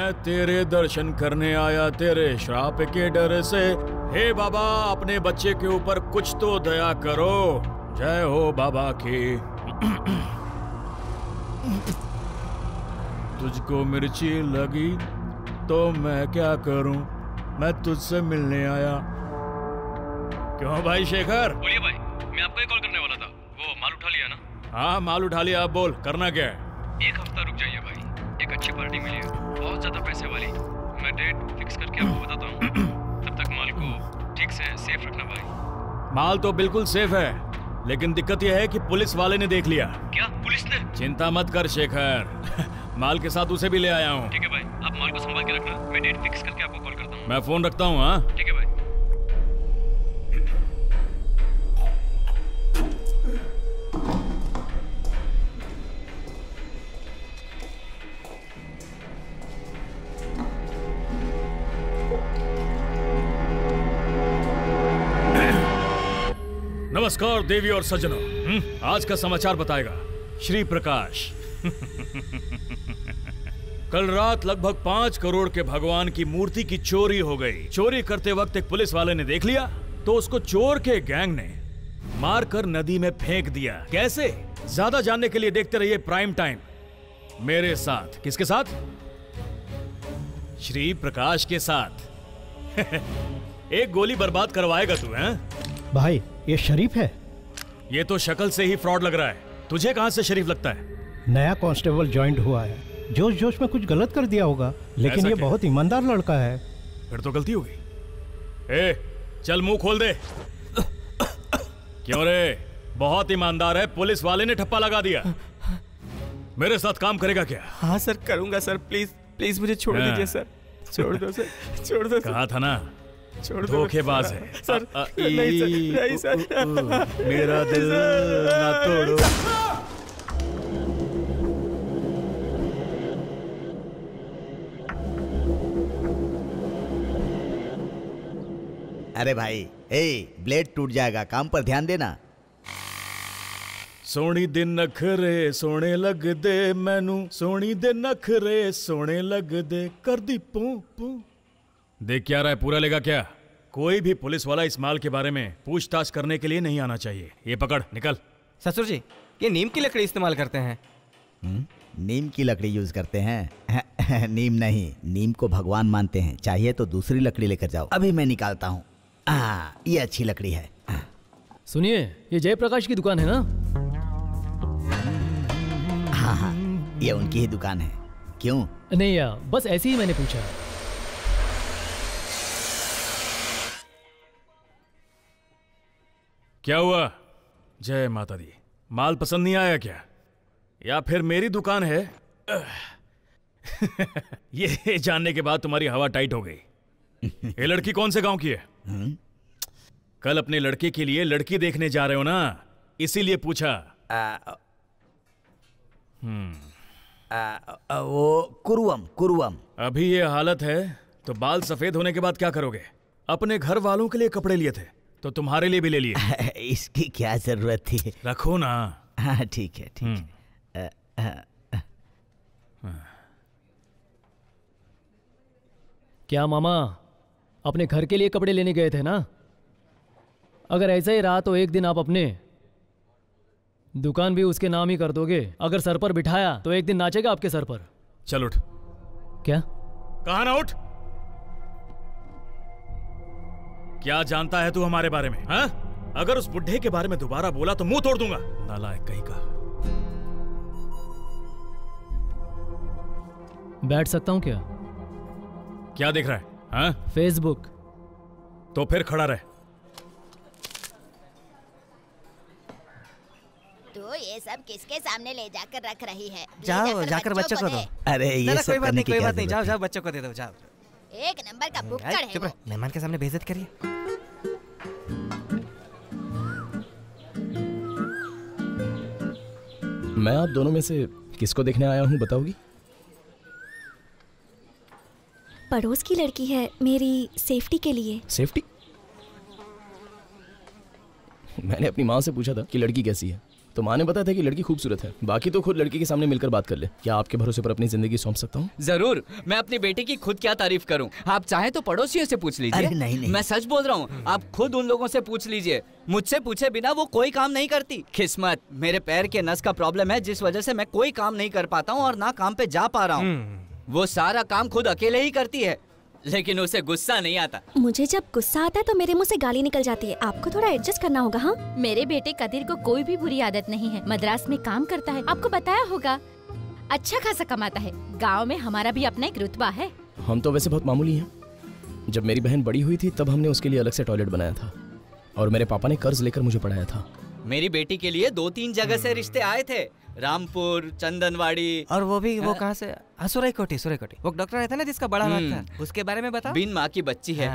मैं तेरे दर्शन करने आया तेरे श्राप के डर से। हे बाबा, अपने बच्चे के ऊपर कुछ तो दया करो। जय हो बाबा की। तुझको मिर्ची लगी तो मैं क्या करूं, मैं तुझसे मिलने आया। क्यों भाई शेखर? बोलिए भाई, मैं आपको ही कॉल करने वाला था। वो माल उठा लिया ना? हाँ माल उठा लिया। अब बोल, करना क्या है? एक हफ्ता रुक जाइए भाई, एक अच्छी पार्टी मिली है, बहुत ज्यादा पैसे वाली। मैं डेट फिक्स करके आपको बताता हूँ। तब तक माल को ठीक से सेफ रखना भाई। माल तो बिल्कुल सेफ है, लेकिन दिक्कत यह है कि पुलिस वाले ने देख लिया। क्या पुलिस ने? चिंता मत कर शेखर, माल के साथ उसे भी ले आया हूँ। ठीक है भाई, आप माल को संभाल के रखना। मैं डेट फिक्स करके आपको कॉल करता हूँ। मैं फोन रखता हूँ। हाँ ठीक है भाई। नमस्कार देवी और सज्जनों। आज का समाचार बताएगा श्री प्रकाश। कल रात लगभग 5 करोड़ के भगवान की मूर्ति की चोरी हो गई। चोरी करते वक्त एक पुलिस वाले ने देख लिया तो उसको चोर के गैंग ने मारकर नदी में फेंक दिया। कैसे? ज्यादा जानने के लिए देखते रहिए प्राइम टाइम मेरे साथ। किसके साथ? श्री प्रकाश के साथ। एक गोली बर्बाद करवाएगा तू? हैं भाई, ये शरीफ है। ये तो शक्ल से ही फ्रॉड लग रहा है। तुझे कहां से शरीफ लगता है? नया कांस्टेबल ज्वाइंट हुआ है, जोश जोश में कुछ गलत कर दिया होगा, लेकिन ये बहुत ईमानदार लड़का है। फिर तो गलती हो गई। ए, चल मुंह खोल दे। क्यों रे? बहुत ईमानदार है, पुलिस वाले ने ठप्पा लगा दिया। मेरे साथ काम करेगा क्या? हाँ सर, करूंगा सर। प्लीज प्लीज मुझे छोड़ दीजिए सर। छोड़ दो सर, छोड़ दो। कहा था ना, छोड़ दो। धोखेबाज है सर। नहीं सर, नहीं सर। मेरा दिल ना तोड़ो। अरे भाई, ब्लेड टूट जाएगा, काम पर ध्यान देना। सोनी दिन नखरे सोने लग दे मैनू, सोनी दिन नखरे सोने लग दे, कर दी पू पू। देख क्या रहा है, पूरा लेगा क्या? कोई भी पुलिस वाला इस माल के बारे में पूछताछ करने के लिए नहीं आना चाहिए। ये पकड़, निकल। ससुर जी, ये नीम की लकड़ी इस्तेमाल करते हैं। नीम की लकड़ी यूज करते हैं? नीम नहीं, नीम को भगवान मानते हैं। चाहिए तो दूसरी लकड़ी लेकर जाओ, अभी मैं निकालता हूँ। ये अच्छी लकड़ी है। सुनिए, ये जयप्रकाश की दुकान है ना? हाँ, ये उनकी ही दुकान है। क्यों? नहीं यार, बस ऐसे ही मैंने पूछा। क्या हुआ? जय माता दी। माल पसंद नहीं आया क्या? या फिर मेरी दुकान है? ये जानने के बाद तुम्हारी हवा टाइट हो गई। ये लड़की कौन से गांव की है? कल अपने लड़के के लिए लड़की देखने जा रहे हो ना, इसीलिए पूछा। वो कुरुवम। अभी ये हालत है तो बाल सफेद होने के बाद क्या करोगे? अपने घर वालों के लिए कपड़े लिए थे तो तुम्हारे लिए भी ले लिए। इसकी क्या जरूरत थी? रखो ना। हाँ ठीक है, ठीक है। क्या मामा, अपने घर के लिए कपड़े लेने गए थे ना? अगर ऐसा ही रहा तो एक दिन आप अपने दुकान भी उसके नाम ही कर दोगे। अगर सर पर बिठाया तो एक दिन नाचेगा आपके सर पर। चल उठ। क्या? कहा ना उठ। क्या जानता है तू हमारे बारे में? हाँ? अगर उस बुढ़े के बारे में दोबारा बोला तो मुंह तोड़ दूंगा। नालायक कहीं का। बैठ सकता हूं क्या? क्या देख रहा है? हाँ? फेसबुक। तो फिर खड़ा रहे। तो ये सब किसके सामने ले जाकर रख रही है? जाओ, जाकर बच्चों को दो। अरे ये सब करने की कोई क्या बात नहीं, जाओ जरूरत जाओ बच्चों को दे दो, जाओ। एक नंबर का बुक्कड़ है चुप वो। रहो, मेहमान के सामने बेइज्जत करिए। मैं आप दोनों में से किसको देखने आया हूँ बताओगी? पड़ोस की लड़की है, मेरी सेफ्टी के लिए। सेफ्टी? मैंने अपनी माँ से पूछा था कि लड़की कैसी है, तो माँ ने बताया था कि लड़की खूबसूरत है, बाकी तो खुद लड़की के सामने मिलकर बात कर ले। क्या आपके भरोसे पर अपनी जिंदगी सौंप सकता हूँ? जरूर, मैं अपनी बेटी की खुद क्या तारीफ करूं। आप चाहे तो पड़ोसियों से पूछ लीजिए। अरे नहीं। मैं सच बोल रहा हूँ, आप खुद उन लोगों से पूछ लीजिए। मुझसे पूछे बिना वो कोई काम नहीं करती। किस्मत, मेरे पैर के नस का प्रॉब्लम है, जिस वजह से मैं कोई काम नहीं कर पाता हूँ और ना काम पे जा पा रहा हूँ। वो सारा काम खुद अकेले ही करती है, लेकिन उसे गुस्सा नहीं आता। मुझे जब गुस्सा आता है तो मेरे मुंह से गाली निकल जाती है। आपको थोड़ा एडजस्ट करना होगा। हाँ, मेरे बेटे कदीर को कोई भी बुरी आदत नहीं है। मद्रास में काम करता है, आपको बताया होगा। अच्छा खासा कमाता है। गांव में हमारा भी अपना एक रुतबा है। हम तो वैसे बहुत मामूली हैं। जब मेरी बहन बड़ी हुई थी तब हमने उसके लिए अलग से टॉयलेट बनाया था और मेरे पापा ने कर्ज लेकर मुझे पढ़ाया था। मेरी बेटी के लिए 2-3 जगह से रिश्ते आए थे, रामपुर, चंदनवाड़ी। और वो भी वो कहाँ से? सुरईकोटी। वो डॉक्टर रहता है ना जिसका बड़ा हाथ था, उसके बारे में बता। बिन माँ की बच्ची है।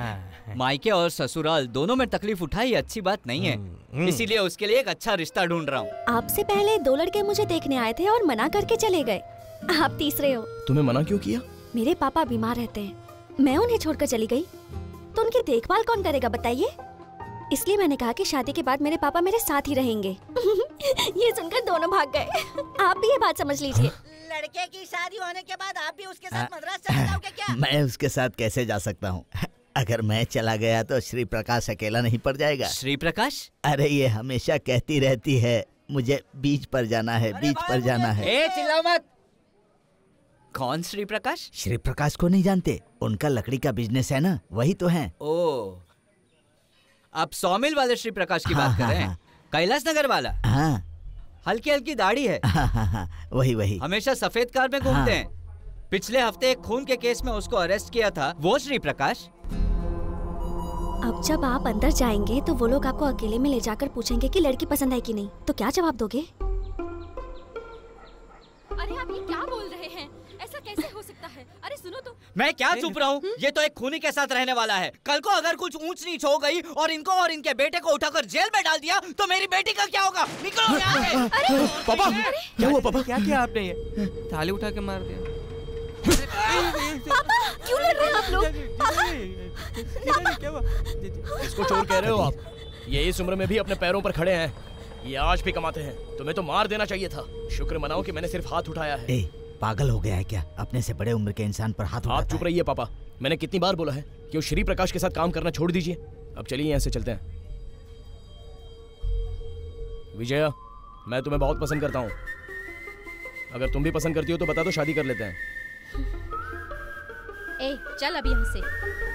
मायके और ससुराल दोनों में तकलीफ उठाई अच्छी बात नहीं है, इसीलिए उसके लिए एक अच्छा रिश्ता ढूंढ रहा हूँ। आपसे पहले 2 लड़के मुझे देखने आए थे और मना करके चले गए। आप तीसरे हो। तुम्हें मना क्यों किया? मेरे पापा बीमार रहते हैं, मैं उन्हें छोड़कर चली गई तो उनकी देखभाल कौन करेगा बताइए। इसलिए मैंने कहा कि शादी के बाद मेरे पापा मेरे साथ ही रहेंगे। ये सुनकर दोनों भाग गए। आप भी ये बात समझ लीजिए। लड़के की शादी होने के बाद आप भी उसके साथ मद्रास चले जाओगे क्या? मैं उसके साथ कैसे जा सकता हूँ? अगर मैं चला गया तो श्री प्रकाश अकेला नहीं पड़ जाएगा। श्री प्रकाश? अरे ये हमेशा कहती रहती है मुझे बीच पर जाना है, बीच पर जाना है। ए, चिल्लाओ मत। कौन श्री प्रकाश? श्री प्रकाश को नहीं जानते? उनका लकड़ी का बिजनेस है ना, वही तो है। ओ, आप सौमिल वाले श्री प्रकाश की बात कर रहे हैं? कैलाश नगर वाला? हाँ। हल्की हल्की दाढ़ी है। वही। हमेशा सफेद कार में घूमते हैं। पिछले हफ्ते एक खून के केस में उसको अरेस्ट किया था, वो श्री प्रकाश। अब जब आप अंदर जाएंगे तो वो लोग आपको अकेले में ले जाकर पूछेंगे कि लड़की पसंद है कि नहीं, तो क्या जवाब दोगे? अरे आप ये क्या बोल रहे हैं? ऐसा कैसे हो सकता है? अरे सुनो तो। मैं क्या चुप रहा हूँ? ये तो एक खूनी के साथ रहने वाला है। कल को अगर कुछ ऊंच नीच हो गई और इनको और इनके बेटे को उठाकर जेल में डाल दिया तो मेरी बेटी का क्या होगा? निकलो यहाँ से। पापा, क्या हुआ पापा? क्या किया आपने? ये थाली उठा के मार दिया। पापा, क्यों लड़ रहे हैं आप लोग? इसको चोर कह रहे हो आप? ये इस उम्र में भी अपने पैरों पर खड़े हैं, ये आज भी कमाते हैं। तुम्हें तो मार देना चाहिए था। शुक्र मनाओ कि मैंने सिर्फ हाथ उठाया है। पागल हो गया है क्या? अपने से बड़े उम्र के इंसान पर हाथ उठाता है। आप चुप रहिए पापा। मैंने कितनी बार बोला है कि वो श्री प्रकाश के साथ काम करना छोड़ दीजिए। अब चलिए यहाँ से चलते हैं। विजया, मैं तुम्हें बहुत पसंद करता हूँ। अगर तुम भी पसंद करती हो तो बता दो, शादी कर लेते हैं। ए, चल अब यहाँ से।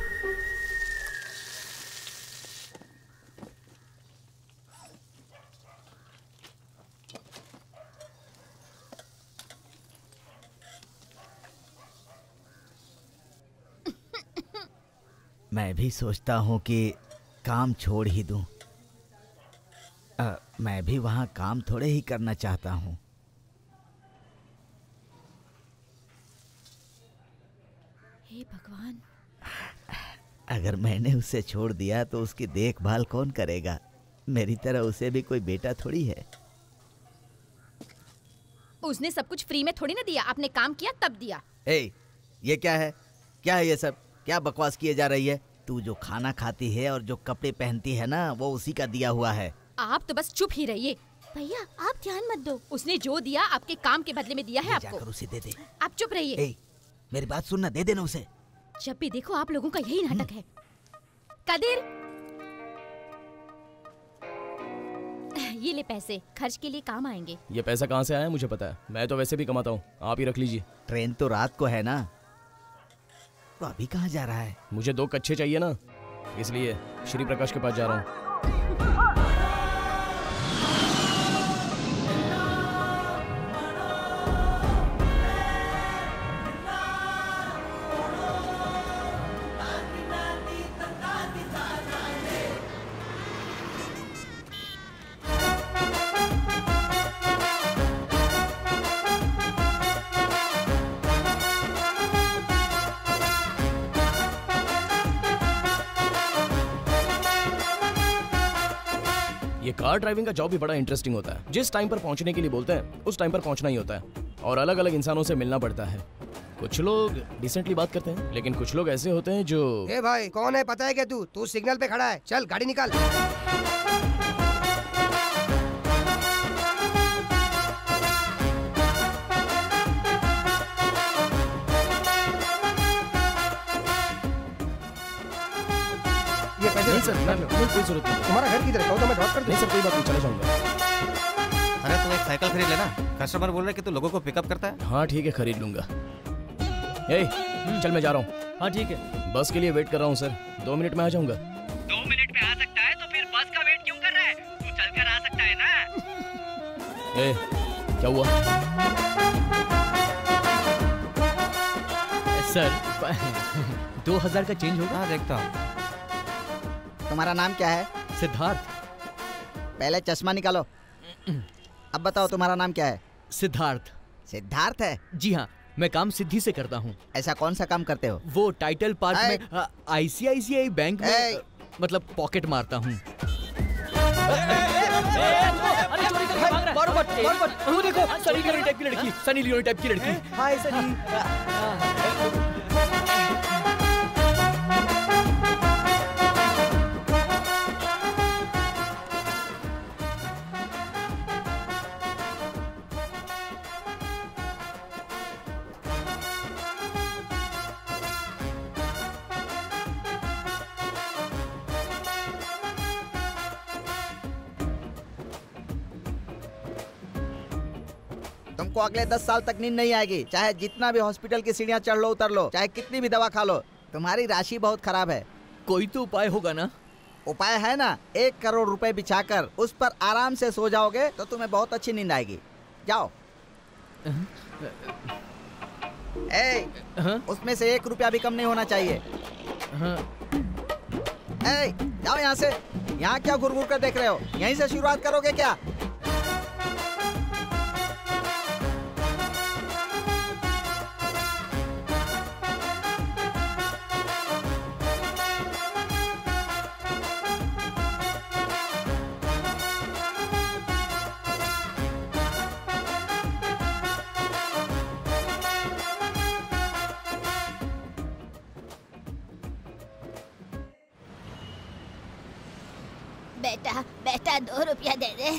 मैं भी सोचता हूँ कि काम छोड़ ही दूं। मैं भी वहाँ काम थोड़े ही करना चाहता हूँ। हे भगवान। अगर मैंने उसे छोड़ दिया तो उसकी देखभाल कौन करेगा? मेरी तरह उसे भी कोई बेटा थोड़ी है। उसने सब कुछ फ्री में थोड़ी ना दिया, आपने काम किया तब दिया। ये क्या है? क्या है ये सब? क्या बकवास किए जा रही है? तू जो खाना खाती है और जो कपड़े पहनती है ना, वो उसी का दिया हुआ है। आप तो बस चुप ही रहिए। भैया आप ध्यान मत दो, उसने जो दिया आपके काम के बदले में दिया है आपको। जाकर उसे दे दे। आप चुप रहिए। मेरी बात सुनना, दे देना उसे। जब भी देखो आप लोगों का यही नाटक है। कदीर, ये ले पैसे, खर्च के लिए काम आएंगे। ये पैसा कहाँ से आया मुझे पता है, मैं तो वैसे भी कमाता हूँ, आप ही रख लीजिए। ट्रेन तो रात को है ना, तो अभी कहाँ जा रहा है? मुझे 2 कच्चे चाहिए ना, इसलिए श्री प्रकाश के पास जा रहा हूँ। ये कार ड्राइविंग का जॉब भी बड़ा इंटरेस्टिंग होता है। जिस टाइम पर पहुंचने के लिए बोलते हैं उस टाइम पर पहुंचना ही होता है, और अलग अलग इंसानों से मिलना पड़ता है। कुछ लोग डिसेंटली बात करते हैं, लेकिन कुछ लोग ऐसे होते हैं जो... ए भाई, कौन है पता है क्या? तू सिग्नल पे खड़ा है, चल गाड़ी निकाल। कैसे? नहीं सर, मैं कोई जरूरत नहीं। तुम्हारा घर किधर है? कहो तो मैं ड्रॉप कर दूं। नहीं सर, कोई बात नहीं, चला जाऊंगा। अरे तू एक साइकिल खरीद लेना। कस्टमर बोल रहे कि तू लोगों को पिकअप करता है। हाँ ठीक है, खरीद लूंगा। चल मैं जा रहा हूँ। हाँ ठीक है। बस के लिए वेट कर रहा हूँ सर, 2 मिनट में आ जाऊंगा। 2 मिनट में आ सकता है तो फिर बस का वेट क्यों कर रहा है? तू चलकर आ सकता है ना? क्या हुआ? सर 2000 का चेंज होगा? हाँ देखता हूँ। तुम्हारा नाम क्या है? सिद्धार्थ। पहले चश्मा निकालो। अब बताओ तुम्हारा नाम क्या है? सिद्धार्थ। सिद्धार्थ है? जी हाँ, मैं काम सिद्धि से करता हूँ। ऐसा कौन सा काम करते हो? वो टाइटल पार्क में ICICI बैंक में मतलब पॉकेट मारता हूँ। वो देखो सनी लियोनी टाइप की लड़की, सनी लियोनी टाइप की लड़की। हाय सनी। तुमको अगले 10 साल तक नींद नहीं आएगी, चाहे जितना भी हॉस्पिटल की सीढ़ियाँ चढ़ लो उतर लो, चाहे कितनी भी दवा खा लो। तुम्हारी राशि बहुत खराब है। कोई तो उपाय होगा ना? उपाय है ना, 1 करोड़ रुपए बिछाकर उस पर आराम से सो जाओगे तो तुम्हें बहुत अच्छी नींद आएगी। जाओ। उसमें से 1 रुपया भी कम नहीं होना चाहिए। जाओ यहाँ से। यहाँ क्या घुर-घुर कर देख रहे हो? यहीं से शुरुआत करोगे क्या? बेटा बेटा 2 रुपया दे दे।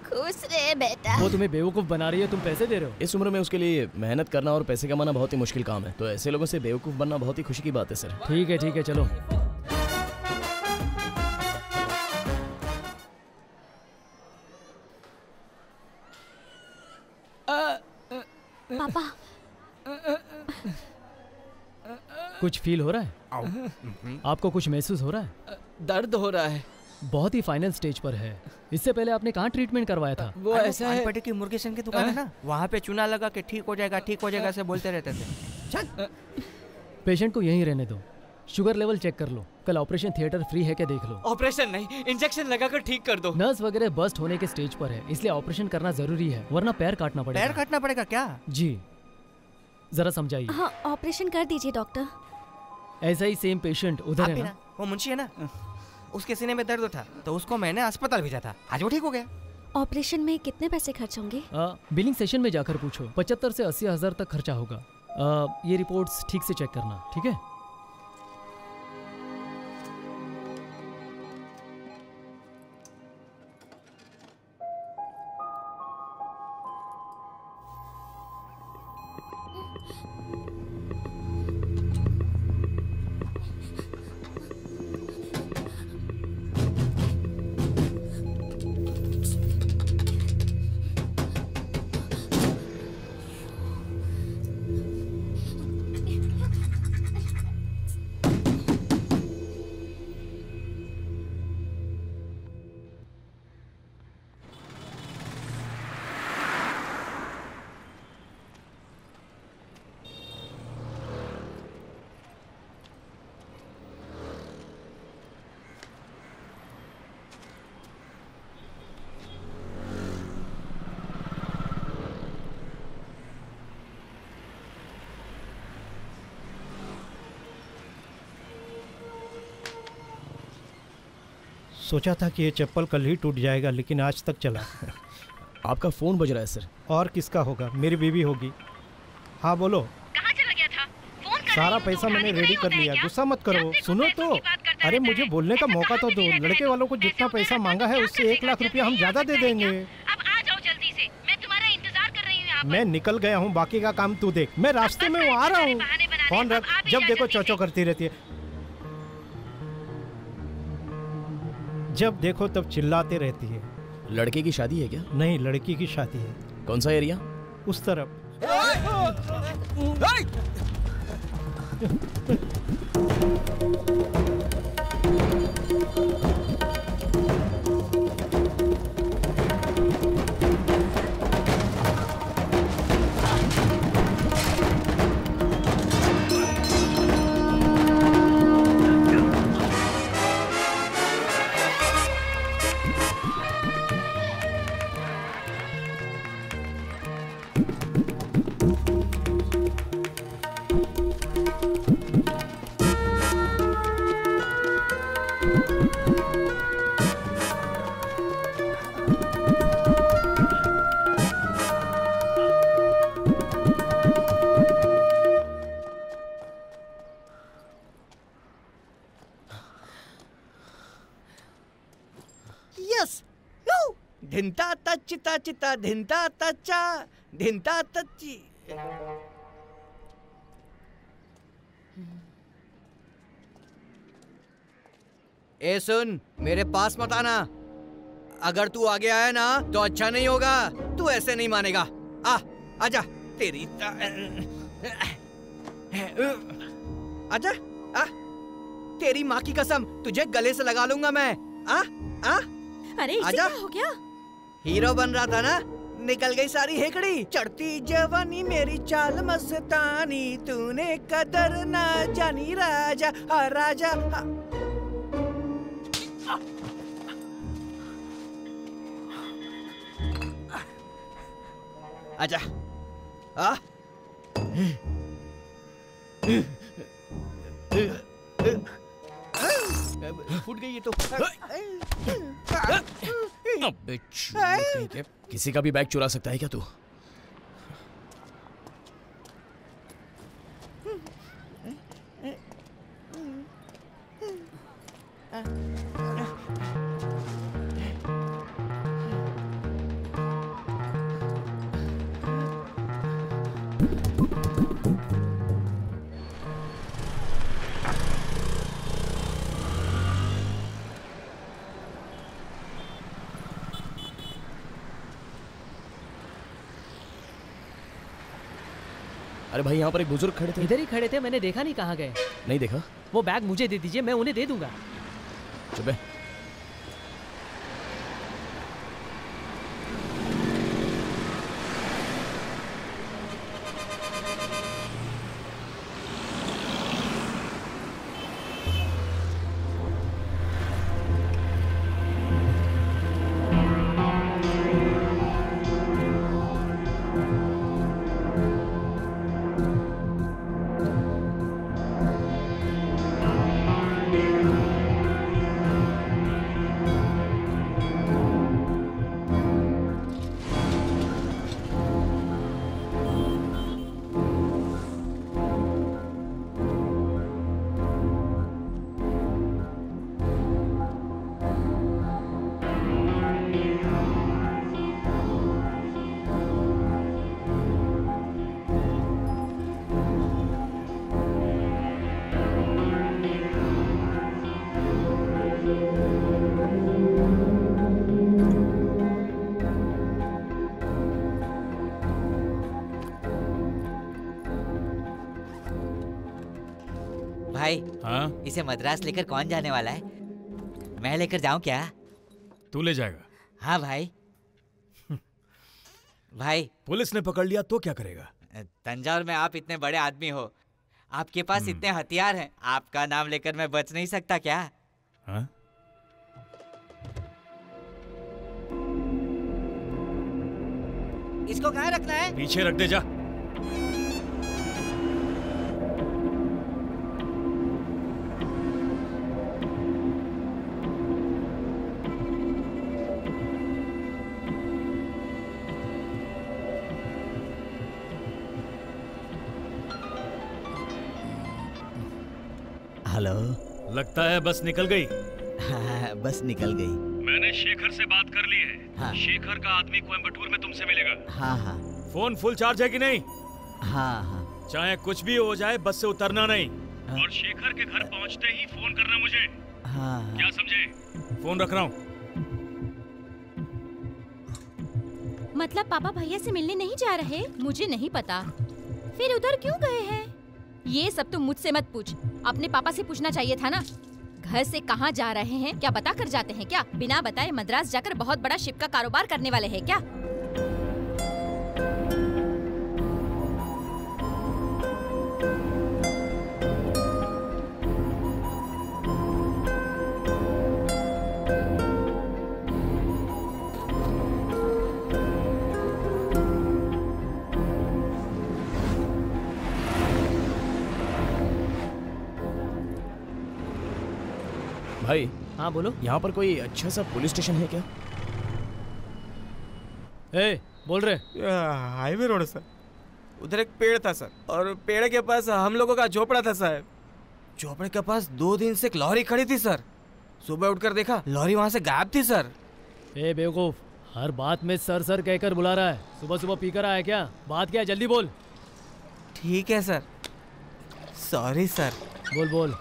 खुश रहे बेटा। वो तुम्हें बेवकूफ बना रही है, तुम पैसे दे रहे हो। इस उम्र में उसके लिए मेहनत करना और पैसे कमाना बहुत ही मुश्किल काम है, तो ऐसे लोगों से बेवकूफ बनना बहुत ही खुशी की बात है सर। ठीक है चलो। पापा कुछ फील हो रहा है? आपको कुछ महसूस हो रहा है? दर्द हो रहा है। बहुत ही फाइनल स्टेज पर है। इससे पहले आपने कहाँ ट्रीटमेंट करवाया था? वो ऐसा है, पटे की मुर्गी सेन की दुकान है ना, वहाँ पे चूना लगा के ठीक हो जाएगा ऐसे बोलते रहते थे। चल। पेशेंट को यहीं रहने दो, शुगर लेवल चेक कर लो, कल ऑपरेशन थिएटर फ्री है क्या देख लो। ऑपरेशन नहीं, इंजेक्शन लगाकर ठीक कर दो। नर्स वगैरह बस्ट होने के स्टेज पर है, इसलिए ऑपरेशन करना जरूरी है, वरना पैर काटना पड़ेगा। पैर काटना पड़ेगा क्या? जी, जरा समझाइए। हाँ, ऑपरेशन कर दीजिए डॉक्टर। ऐसा ही सेम पेशेंट उधर है ना? वो मुंशी है ना, उसके सीने में दर्द था तो उसको मैंने अस्पताल भेजा था, आज वो ठीक हो गया। ऑपरेशन में कितने पैसे खर्च होंगे? बिलिंग सेशन में जाकर पूछो, 75 से 80 हजार तक खर्चा होगा। ये रिपोर्ट्स ठीक से चेक करना, ठीक है? सोचा था कि ये चप्पल कल ही टूट जाएगा, लेकिन आज तक चला। आपका फोन बज रहा है सर। और किसका होगा? मेरी बीवी होगी। हाँ बोलो। कहाँ चला गया था? फोन कर सारा पैसा मैंने रेडी कर लिया, गुस्सा मत करो। सुनो तो, अरे मुझे बोलने का मौका तो दो। लड़के वालों को जितना पैसा मांगा है उससे 1 लाख रुपया हम ज्यादा दे देंगे। अब आ जाओ जल्दी से, मैं तुम्हारा इंतजार कर रही हूँ। मैं निकल गया हूँ, बाकी का काम तू देख। मैं रास्ते में आ रहा हूँ। फोन रख, जब देखो चौचौ करती रहती है। जब देखो तब चिल्लाते रहती है। लड़के की शादी है क्या? नहीं, लड़की की शादी है। कौन सा एरिया? उस तरफ। धिंता तच्चिता चिता धिंता तच्चा धिंता तच्ची। ए सुन, मेरे पास मत आना। अगर तू आगे आया ना तो अच्छा नहीं होगा। तू ऐसे नहीं मानेगा। आजा तेरी आजा तेरी माँ की कसम, तुझे गले से लगा लूंगा मैं। अरे इसे क्या हो गया? हीरो बन रहा था ना, निकल गई सारी हेकड़ी। चढ़ती जवानी मेरी चाल मस्तानी, तूने कदर ना जानी राजा। राजा आजा। फूट गई ये तो। किसी का भी बैग चुरा सकता है क्या तू? अरे भाई, यहाँ पर एक बुजुर्ग खड़े थे। इधर ही खड़े थे, मैंने देखा नहीं कहाँ गए। नहीं देखा? वो बैग मुझे दे दीजिए, मैं उन्हें दे दूंगा। चुप है। भाई, हाँ? इसे मद्रास लेकर कौन जाने वाला है? मैं लेकर जाऊं क्या? तू ले जाएगा? हाँ भाई। भाई, पुलिस ने पकड़ लिया तो क्या करेगा? तंजावुर में आप इतने बड़े आदमी हो, आपके पास इतने हथियार हैं, आपका नाम लेकर मैं बच नहीं सकता क्या? हाँ? इसको कहाँ रखना है? पीछे रख दे जा। हेलो। लगता है बस निकल गई। हाँ, बस निकल गई। मैंने शेखर से बात कर ली है। हाँ। शेखर का आदमी कोयम्बटूर में तुमसे मिलेगा। हाँ हाँ। फोन फुल चार्ज है कि नहीं? हाँ हाँ। चाहे कुछ भी हो जाए, बस से उतरना नहीं। हाँ। और शेखर के घर पहुंचते ही फोन करना मुझे। हाँ। क्या समझे? फोन रख रहा हूँ। मतलब पापा भैया से मिलने नहीं जा रहे? मुझे नहीं पता। फिर उधर क्यों गए हैं? ये सब तुम मुझसे मत पूछ, अपने पापा से पूछना चाहिए था ना। घर से कहाँ जा रहे हैं क्या बता कर जाते हैं क्या? बिना बताए मद्रास जाकर बहुत बड़ा शिप का कारोबार करने वाले हैं क्या? भाई हाँ बोलो। यहाँ पर कोई अच्छा सा पुलिस स्टेशन है क्या? बोल रहे? हाईवे रोड है सर। उधर एक पेड़ था सर, और पेड़ के पास हम लोगों का झोपड़ा था सर। झोपड़े के पास 2 दिन से एक लॉरी खड़ी थी सर। सुबह उठकर देखा लॉरी वहाँ से गायब थी सर। बेवकूफ, हर बात में सर सर कहकर बुला रहा है। सुबह सुबह पीकर आया क्या? बात क्या है, जल्दी बोल। ठीक है सर, सॉरी सर। बोल बोल।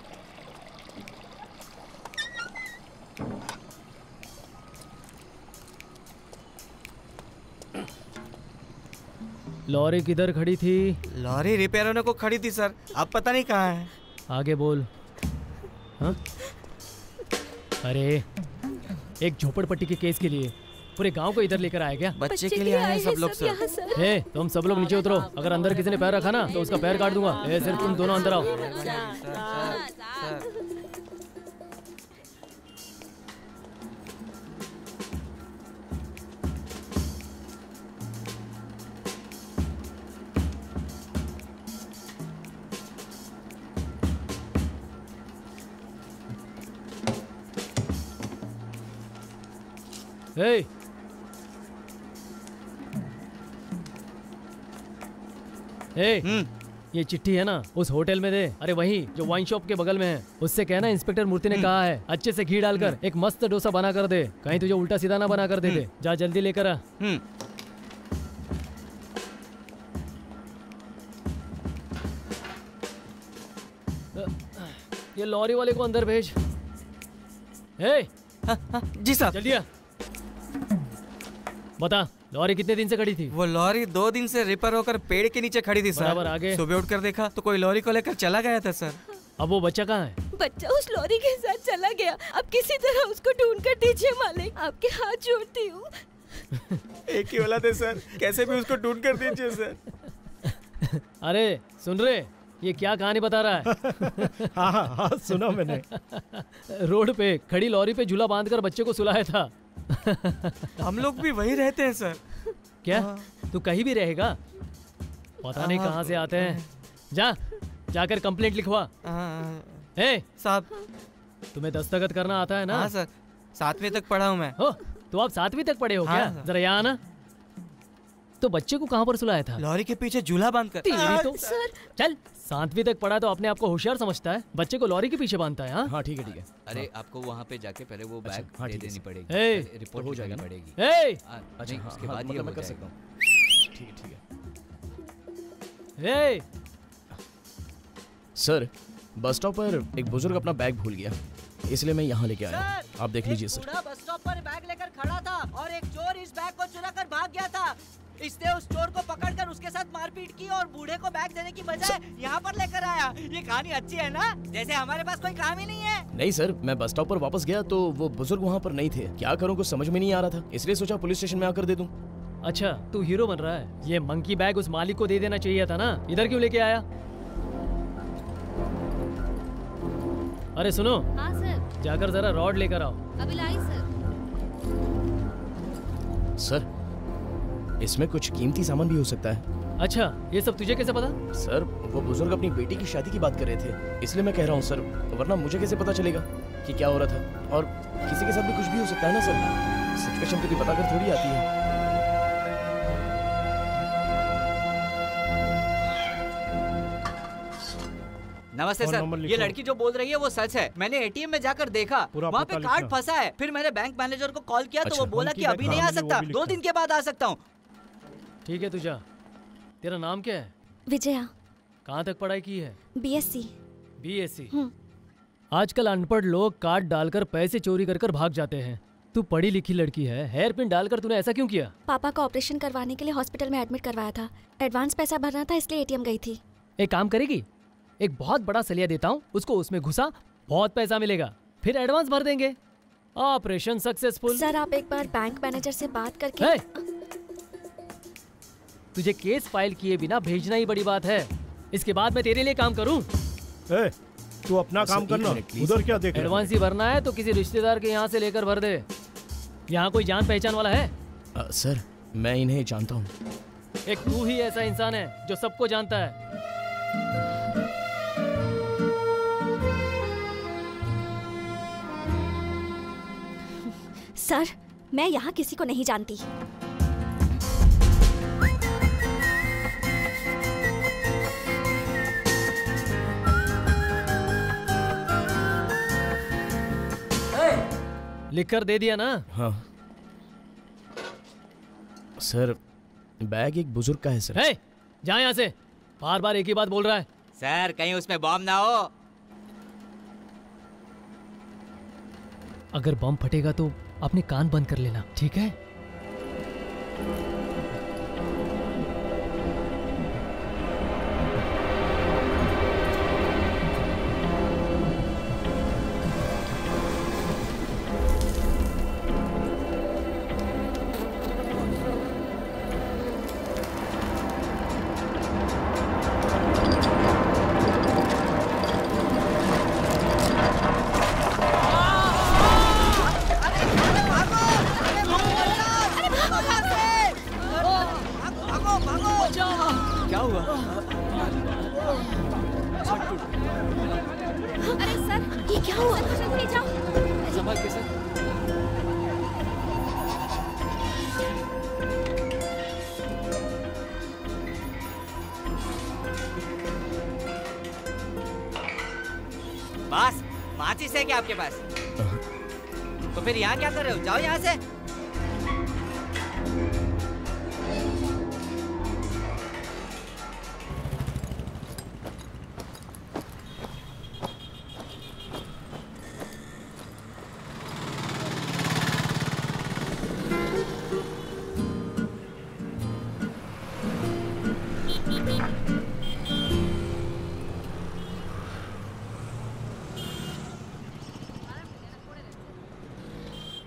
लॉरी किधर खड़ी थी? लॉरी रिपेयर होने को खड़ी थी सर, अब पता नहीं कहाँ है। आगे बोल। हाँ? अरे एक झोपड़पट्टी के केस के लिए पूरे गांव को इधर लेकर आया क्या? बच्चे के लिए आए हैं सब लोग सर। तुम सब लोग नीचे उतरो। अगर अंदर किसी ने पैर रखा ना तो उसका पैर काट दूंगा। सिर्फ तुम दोनों अंदर आओ। ये चिट्ठी है ना, उस होटल में दे। अरे वही जो वाइन शॉप के बगल में है। उससे कहना इंस्पेक्टर मूर्ति ने कहा है अच्छे से घी डालकर एक मस्त डोसा बना कर दे। कहीं तुझे उल्टा सीधा ना बना कर दे। जा जल्दी लेकर आ। ये लॉरी वाले को अंदर भेज। जी साहब। जल्दी आ। बता, लॉरी कितने दिन से खड़ी थी? वो लॉरी 2 दिन से रिपेयर होकर पेड़ के नीचे खड़ी थी सर। बराबर आगे। सुबह उठकर देखा तो कोई लॉरी को लेकर चला गया था सर। अब वो बच्चा कहाँ है? बच्चा उस लॉरी के साथ चला गया। अब किसी तरह उसको ढूंढ कर दीजिए मालिक, आपके हाथ जोड़ती हूँ। एक ही औलाद है सर, कैसे भी उसको ढूंढ कर दीजिए सर। अरे सुन रहे, ये क्या कहानी बता रहा है? हाँ, सुना मैंने। रोड पे खड़ी लॉरी पे झूला बांधकर बच्चे को सुलाया था। हम लोग भी वही रहते हैं सर। क्या तू कहीं भी रहेगा? पता नहीं कहाँ से आते हैं। जाकर कंप्लेंट लिखवा। साहब, तुम्हें दस्तखत करना आता है ना? हाँ सर, 7वीं तक पढ़ा हूँ मैं। तो आप 7वीं तक पढ़े हो क्या? जरा यहाँ आना। तो बच्चे को कहाँ पर सुलाया था? लॉरी के पीछे झूला बांधकर। तो सर चल, 7वीं तक पढ़ा तो अपने आप को होशियार समझता है, बच्चे को लॉरी के पीछे बांधता है। हाँ ठीक है। अरे आपको वहाँ पे जाके पहले वो बैग दे देनी पड़ेगी, रिपोर्ट हो जाएगा पड़ेगी। अच्छा, उसके बाद ये मैं कर सकता हूँ। ठीक है। सर, बस स्टॉप पर एक बुजुर्ग अपना बैग भूल गया, इसलिए मैं यहाँ लेके आया हूँ। आप देख लीजिए सर। बूढ़ा बस स्टॉप पर बैग लेकर खड़ा था और एक चोर इस बैग को चुरा कर भाग गया था। इसने उस चोर को पकड़कर उसके साथ मारपीट की और बूढ़े को बैग देने की बजाय यहाँ पर लेकर आया। ये कहानी अच्छी है ना? जैसे हमारे पास कोई काम ही नहीं है। नहीं सर, मैं बस स्टॉप पर वापस गया तो वो बुजुर्ग वहाँ पर नहीं थे। क्या करूँ, कुछ समझ में नहीं आ रहा था, इसलिए सोचा पुलिस स्टेशन में आकर दे दूँ। अच्छा, तू हीरो बन रहा है। ये मंकी बैग उस मालिक को दे देना चाहिए था ना, इधर क्यों लेके आया? अरे सुनो। हाँ सर। जाकर जरा रॉड लेकर आओ। अभी लाई सर। सर, इसमें कुछ कीमती सामान भी हो सकता है। अच्छा, ये सब तुझे कैसे पता? सर, वो बुजुर्ग अपनी बेटी की शादी की बात कर रहे थे, इसलिए मैं कह रहा हूँ सर, वरना मुझे कैसे पता चलेगा कि क्या हो रहा था। और किसी के साथ भी कुछ भी हो सकता है ना सर, सिचुएशन कभी पता कर थोड़ी आती है। नमस्ते सर, ये लड़की जो बोल रही है वो सच है। मैंने एटीएम में जाकर देखा, वहाँ पे कार्ड फंसा है। फिर मैंने बैंक मैनेजर को कॉल किया तो वो बोला कि अभी नहीं आ सकता, 2 दिन के बाद आ सकता हूँ। ठीक है तुझा। तेरा नाम क्या है? विजया। कहाँ तक पढ़ाई की है? BSc। BSc। आजकल अनपढ़ लोग कार्ड डालकर पैसे चोरी कर कर भाग जाते हैं। तू पढ़ी लिखी लड़की है, हेयर पिन डालकर तूने ऐसा क्यों किया? पापा का ऑपरेशन करवाने के लिए हॉस्पिटल में एडमिट करवाया था। एडवांस पैसा भरना था इसलिए एटीएम गई थी। एक काम करेगी, एक बहुत बड़ा सलिया देता हूँ, उसको उसमें घुसा, बहुत पैसा मिलेगा, फिर एडवांस भर देंगे। Operation successful. सर आप एक बार बैंक मैनेजर से बात करके तुझे केस फाइल किए बिना भेजना ही बड़ी बात है। इसके बाद मैं तेरे लिए काम करूं? तू अपना काम करना, उधर क्या देख रहा है? एडवांस ही भरना है तो किसी रिश्तेदार के यहाँ से लेकर भर दे। यहाँ कोई जान पहचान वाला है? सर मैं इन्हें जानता हूँ। एक तू ही ऐसा इंसान है जो सबको जानता है। सर मैं यहाँ किसी को नहीं जानती। लिखकर दे दिया ना? हाँ सर, बैग एक बुजुर्ग का है सर। जा यहाँ से, बार बार एक ही बात बोल रहा है। सर कहीं उसमें बॉम्ब ना हो। अगर बम फटेगा तो अपने कान बंद कर लेना, ठीक है? क्या हुआ? अरे सर ये क्या हुआ? ले जाओ। संभाल के सर। बस माचिस है क्या आपके पास? तो फिर यहाँ क्या कर रहे हो? जाओ यहाँ से।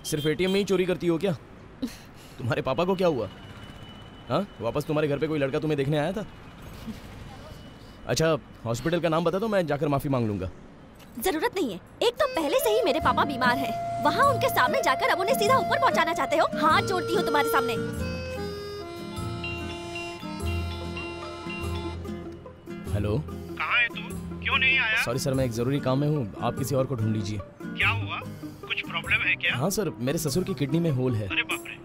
सिर्फ एटीएम में ही चोरी करती हो क्या? तुम्हारे पापा को क्या हुआ? हाँ, वापस तुम्हारे घर पे कोई लड़का तुम्हें देखने आया था? अच्छा हॉस्पिटल का नाम बता दो, मैं जाकर माफी मांग लूंगा। जरूरत नहीं है, एक तो पहले से ही मेरे पापा बीमार हैं। वहाँ उनके सामने जाकर अब उन्हें सीधा ऊपर पहुँचाना चाहते हो? हाथ जोड़ती हूँ तुम्हारे सामने। हेलो, कहाँ है तू? क्यों नहीं आया? सॉरी सर, मैं एक जरूरी काम में हूँ, आप किसी और को ढूंढ लीजिए। क्या हुआ? कुछ प्रॉब्लम है क्या? हाँ सर, मेरे ससुर की किडनी में होल है। अरे बाप रे।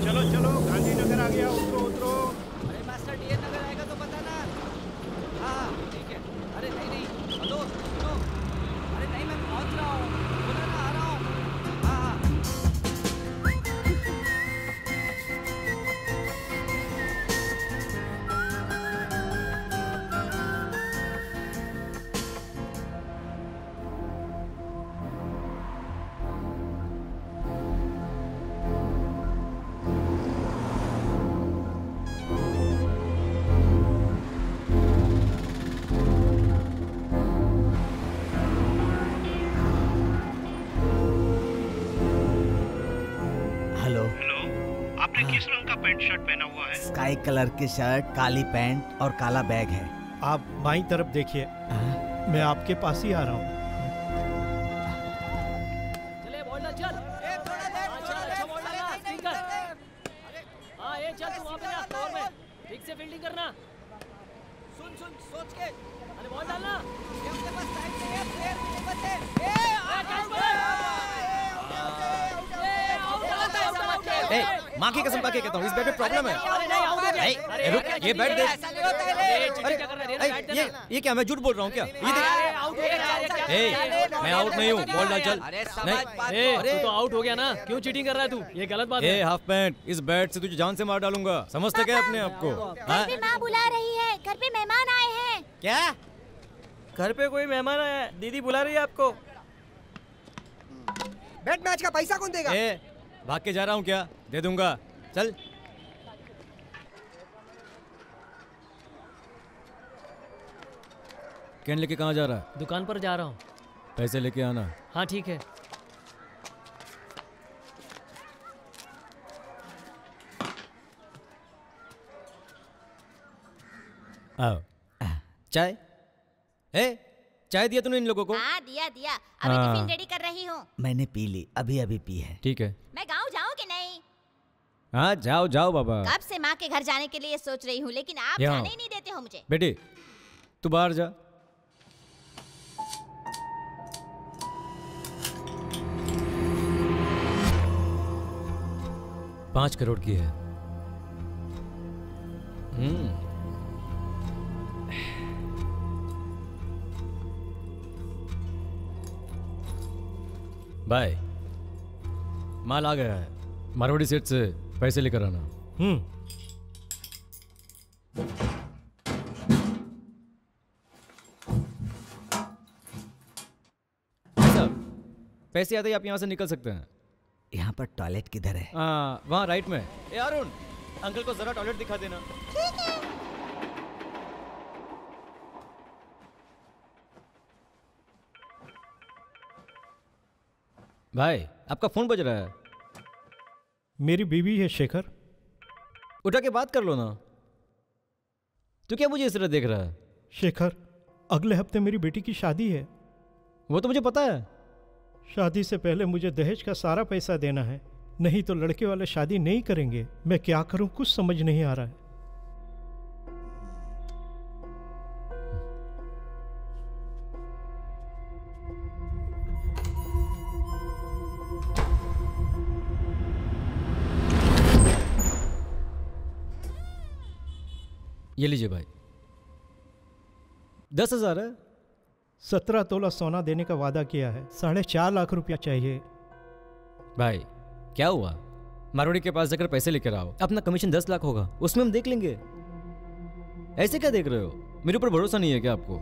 चलो चलो, गांधीनगर आ गया, उतरो उतरो। अरे मास्टर डीएन नगर आएगा तो बताना। हाँ ठीक है। अरे नहीं नहीं, हेलो सुनो। अरे नहीं मैं पहुंच रहा हूँ, बोला ना आ रहा हूँ। हाँ आपने किस रंग का पैंट शर्ट पहना हुआ है? स्काई कलर की शर्ट, काली पैंट और काला बैग है। आप बाईं तरफ देखिए, मैं आपके पास ही आ रहा हूँ। चले बोल चल। अच्छा बोल रहा स्पीकर। हाँ ये चल तू वहाँ पे जा फ्लोर में, ठीक से फील्डिंग करना। सुन सुन सोच के। अरे बॉल डालना। ये अपने पास टाइम नहीं है, प्लेयर भी नहीं बचे। माँ की कसम खा के कहता हूँ इस बेड में प्रॉब्लम है। रुक, ये बेड देख। ये क्या, मैं झूठ बोल रहा हूँ क्या? ये देख। मैं आउट नहीं हूँ, बॉल डाल चल। तू तो आउट हो गया ना, क्यों चीटिंग कर रहा है तू? ये गलत बात है। हाफ पैंट, इस बैट से तुझे जान से मार डालूंगा, समझते क्या अपने आप को? घर पे माँ बुला रही है, घर पे मेहमान आए हैं। क्या? घर पे कोई मेहमान आया है, दीदी बुला रही है आपको। बैट मैच का पैसा कौन देगा? भाग के जा रहा हूँ क्या? दे दूंगा, चल। कैन लेके कहाँ जा रहा है? दुकान पर जा रहा हूँ। पैसे लेके आना। हाँ ठीक है। आओ। चाय? चाय दिया तूने इन लोगों को? हाँ दिया दिया, अभी टिफिन रेडी कर रही हूँ। मैंने पी ली, अभी पी है। ठीक है। मैं गाँव जाऊँ कि नहीं? हाँ जाओ जाओ बाबा। कब से माँ के घर जाने के लिए सोच रही हूँ, लेकिन आप जाने ही नहीं देते हो मुझे। बेटी तू बाहर जा। $5 करोड़ की है। बाय। माल आ गया है, मारवाड़ी सेठ से पैसे लेकर आना। पैसे आते ही आप यहाँ से निकल सकते हैं। यहाँ पर टॉयलेट किधर है? वहाँ राइट में। अरुण, अंकल को जरा टॉयलेट दिखा देना। ठीक है। भाई आपका फोन बज रहा है। मेरी बीवी है शेखर। उठा के बात कर लो ना। तू क्या मुझे इस तरह देख रहा है? शेखर, अगले हफ्ते मेरी बेटी की शादी है। वो तो मुझे पता है। शादी से पहले मुझे दहेज का सारा पैसा देना है, नहीं तो लड़के वाले शादी नहीं करेंगे। मैं क्या करूं, कुछ समझ नहीं आ रहा है। ये लीजिए भाई। 10,000 है। 17 तोला सोना देने का वादा किया है, 4.5 लाख रुपया चाहिए। भाई क्या हुआ, मारवाड़ी के पास जाकर पैसे लेकर आओ, अपना कमीशन 10 लाख होगा, उसमें हम देख लेंगे। ऐसे क्या देख रहे हो? मेरे ऊपर भरोसा नहीं है क्या आपको?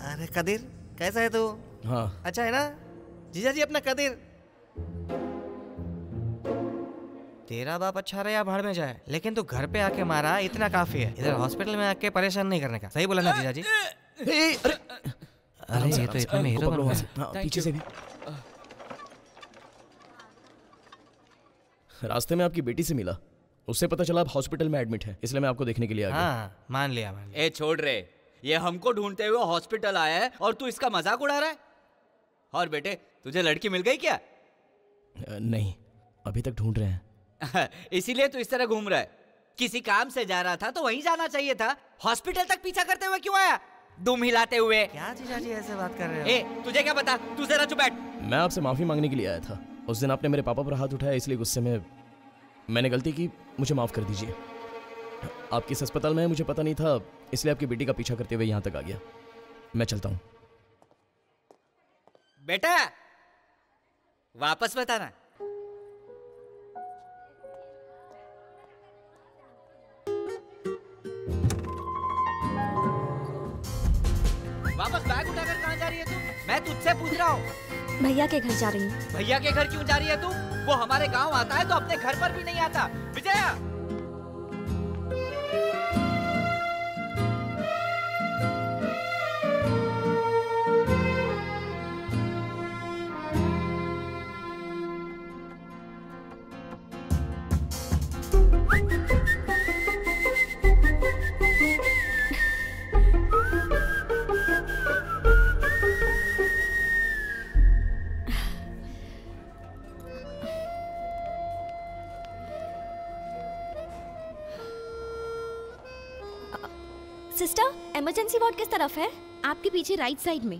अरे कदीर, कैसा है तू? हाँ अच्छा है ना जीजा जी अपना कदीर? तेरा बाप अच्छा रहे या भाड़ में जाए, लेकिन तू घर पे आके मारा इतना काफी है। इधर हॉस्पिटल में आके परेशान नहीं करने का। सही बोला ना जीजा जी? अरे ये तो इतने में हीरो बन गया। पीछे से भी। रास्ते में आपकी बेटी से मिला, उससे पता चला आप हॉस्पिटल में एडमिट हैं, इसलिए मैं आपको देखने के लिए आ गया। हाँ, मान लिया। ए छोड़ रे, ये हमको ढूंढते हुए हॉस्पिटल आया है और तू इसका मजाक उड़ा रहा है। और बेटे तुझे लड़की मिल गई क्या? नहीं, अभी तक ढूंढ रहे हैं। इसीलिए तू इस तरह घूम रहा है। किसी काम से जा रहा था तो वहीं जाना चाहिए था। हॉस्पिटल तक पीछा करते हुए क्यों आया, दुम हिलाते हुए? क्या जीजा जी ऐसे बात कर रहे हो? ए तुझे क्या पता, तू जरा चुप बैठ। मैं आपसे माफी मांगने के लिए आया था। उस दिन आपने मेरे पापा पर हाथ उठाया, इसलिए गुस्से में मैंने गलती की, मुझे माफ कर दीजिए। आप किस अस्पताल में हैं मुझे पता नहीं था, इसलिए आपकी बेटी का पीछा करते हुए यहाँ तक आ गया। मैं चलता हूँ। बेटा वापस बताना। वापस बैग उठाकर कहाँ जा रही है तू? मैं तुझसे पूछ रहा हूँ। भैया के घर जा रही हूँ। भैया के घर क्यों जा रही है तू? वो हमारे गांव आता है तो अपने घर पर भी नहीं आता। विजया, इमरजेंसी वार्ड किस तरफ है? आपके पीछे राइट साइड में।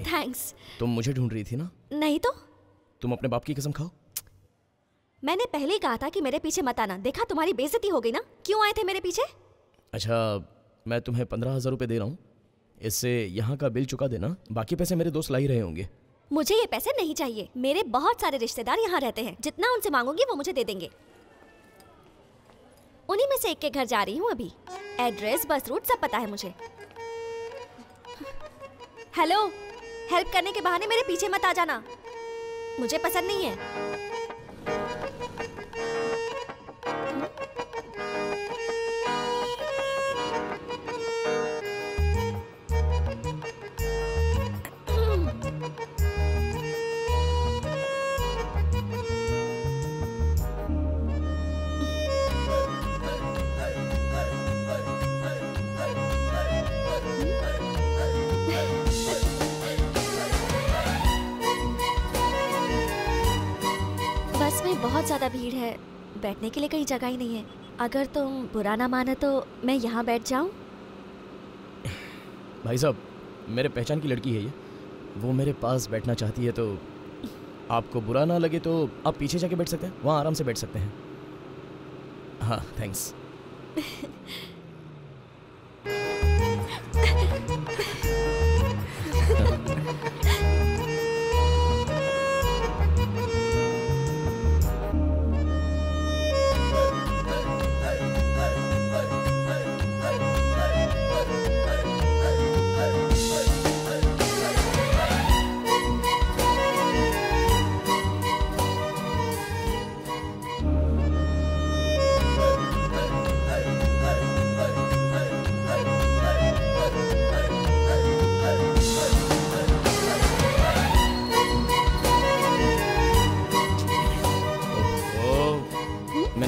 थैंक्स। तुम मुझे ढूंढ रही थी ना? नहीं तो। तुम अपने बाप की कसम खाओ। मैंने पहले ही कहा था कि मेरे पीछे मत आना। देखा, तुम्हारी बेइज्जती हो गई ना। क्यों आए थे मेरे पीछे? अच्छा, मैं तुम्हें 15,000 रुपए दे रहा हूँ, इससे यहाँ का बिल चुका देना। बाकी पैसे मेरे दोस्त ला ही रहे होंगे। मुझे ये पैसे नहीं चाहिए। मेरे बहुत सारे रिश्तेदार यहाँ रहते हैं, जितना उनसे मांगूंगी वो मुझे दे देंगे। उन्हीं में से एक के घर जा रही हूँ अभी। एड्रेस, बस रूट सब पता है मुझे। हेलो, हेल्प करने के बहाने मेरे पीछे मत आ जाना, मुझे पसंद नहीं है। बस में बहुत ज्यादा भीड़ है, बैठने के लिए कहीं जगह ही नहीं है। अगर तुम बुरा ना मानो तो मैं यहाँ बैठ जाऊँ? भाई साहब, मेरे पहचान की लड़की है ये, वो मेरे पास बैठना चाहती है, तो आपको बुरा ना लगे तो आप पीछे जाके बैठ सकते हैं, वहाँ आराम से बैठ सकते हैं। हाँ, थैंक्स।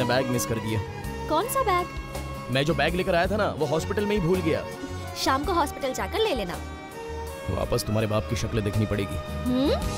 बैग मिस कर दिया। कौन सा बैग? मैं जो बैग लेकर आया था ना, वो हॉस्पिटल में ही भूल गया। शाम को हॉस्पिटल जाकर ले लेना। वापस तुम्हारे बाप की शक्ल देखनी पड़ेगी।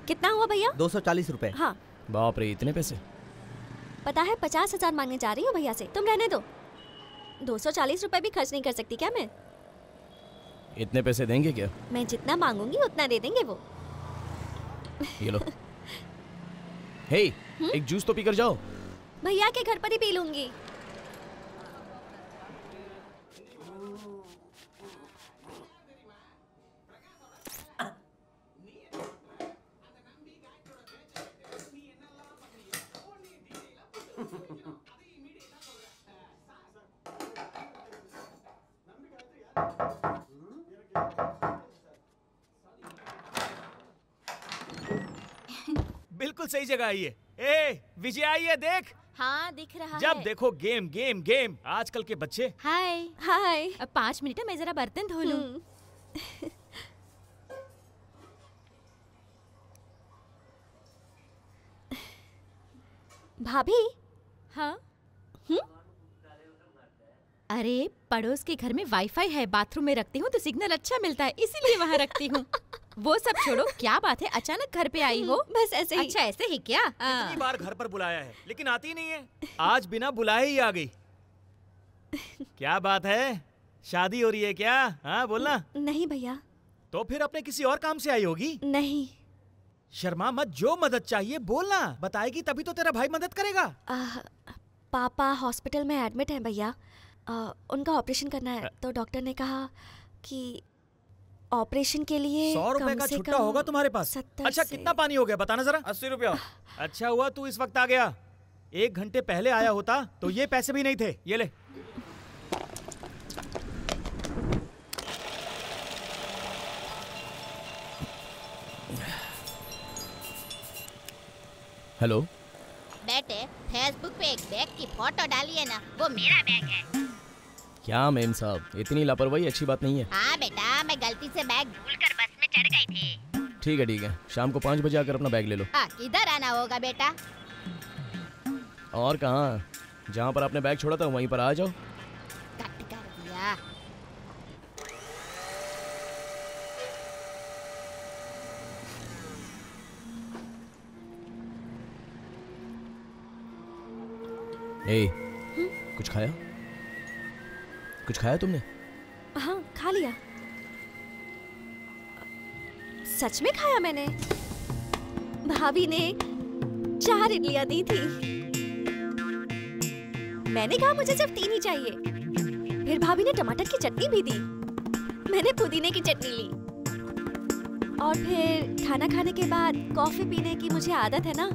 कितना हुआ भैया? 240 रुपए। हाँ। बाप रे, इतने पैसे? पता है 50,000 मांगने जा रही हूँ भैया से। तुम रहने दो। 240 रुपए भी खर्च नहीं कर सकती क्या मैं? इतने पैसे देंगे क्या? मैं जितना मांगूंगी उतना दे देंगे वो। ये लो। हे, एक जूस तो पीकर जाओ। भैया के घर पर ही पी लूंगी। बिल्कुल सही जगह आई है। ए, विजय आई है, देख। हाँ, दिख रहा है। जब देखो गेम गेम गेम। आजकल के बच्चे। हाय हाय। अब 5 मिनट मैं जरा बर्तन धो लूं। भाभी। हाँ? अरे, पड़ोस के घर में वाईफाई है, बाथरूम में रखती हूँ तो सिग्नल अच्छा मिलता है, इसीलिए वहाँ रखती हूँ। वो सब छोड़ो, क्या बात है, अचानक घर पे आई हो? बस ऐसे ही। अच्छा, ऐसे ही क्या? कितनी बार घर पर बुलाया है, लेकिन आती नहीं है। आज बिना बुलाए ही आ गई। क्या बात है, शादी हो रही है क्या? हाँ, बोलना। नहीं भैया। तो फिर अपने किसी और काम से आई होगी? नहीं। शर्मा मत, जो मदद चाहिए बोलना, बताएगी तभी तो तेरा भाई मदद करेगा। पापा हॉस्पिटल में एडमिट हैं भैया। उनका ऑपरेशन करना है, तो डॉक्टर ने कहा कि ऑपरेशन के लिए 100 रुपए का छुट्टा होगा तुम्हारे पास? अच्छा, कितना पानी हो गया बताना जरा। 80 रुपया। अच्छा हुआ तू इस वक्त आ गया, 1 घंटे पहले आया होता तो ये पैसे भी नहीं थे। ये ले। हेलो बेटे, फेसबुक पे एक बैग की फोटो डाली है ना, वो मेरा बैग है। क्या मेम साहब, इतनी लापरवाही अच्छी बात नहीं है। हाँ बेटा, मैं गलती से बैग भूलकर बस में चढ़ गई थी। ठीक है, शाम को 5 बजे आकर अपना बैग ले लो। किधर आना होगा बेटा? और कहाँ, जहाँ पर आपने बैग छोड़ा था वहीं पर आ जाओ। कट कर दिया। कुछ खाया? कुछ खाया तुमने? हाँ, खा लिया। सच में खाया मैंने। भाभी ने 4 इडलियां दी थी। मैंने कहा मुझे सिर्फ 3 ही चाहिए। फिर भाभी ने टमाटर की चटनी भी दी। मैंने पुदीने की चटनी ली। और फिर खाना खाने के बाद कॉफी पीने की मुझे आदत है ना,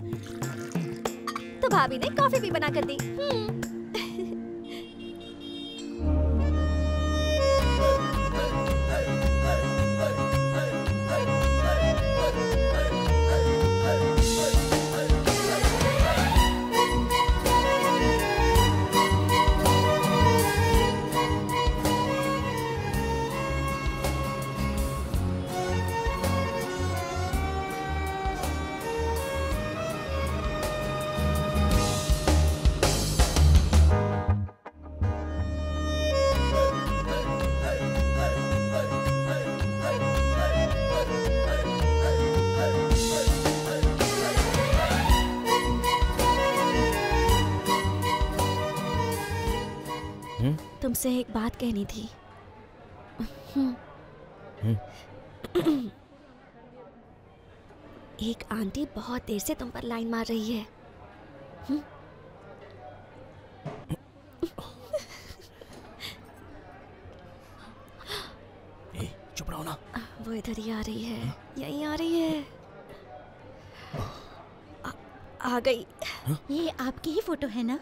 तो भाभी ने कॉफी भी बना कर दी। तुमसे एक बात कहनी थी। एक आंटी बहुत देर से तुम पर लाइन मार रही है। चुप रहो ना। वो इधर ही आ रही है, यहीं आ रही है। आ गई। ये आपकी ही फोटो है ना?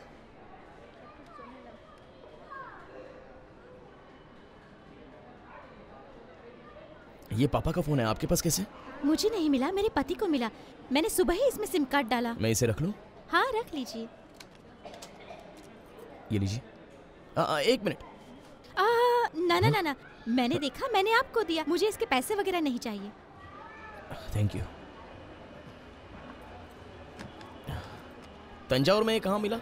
ये पापा का फोन है, आपके पास कैसे? मुझे नहीं मिला, मेरे पति को मिला। मैंने सुबह ही इसमें सिम कार्ड डाला। मैं इसे रख लूं? हाँ, रख लीजिए। ये लीजिए। 1 मिनट। ना ना ना ना, मैंने देखा, मैंने आपको दिया। मुझे इसके पैसे वगैरह नहीं चाहिए। Thank you. तंजावुर में ये कहाँ मिला?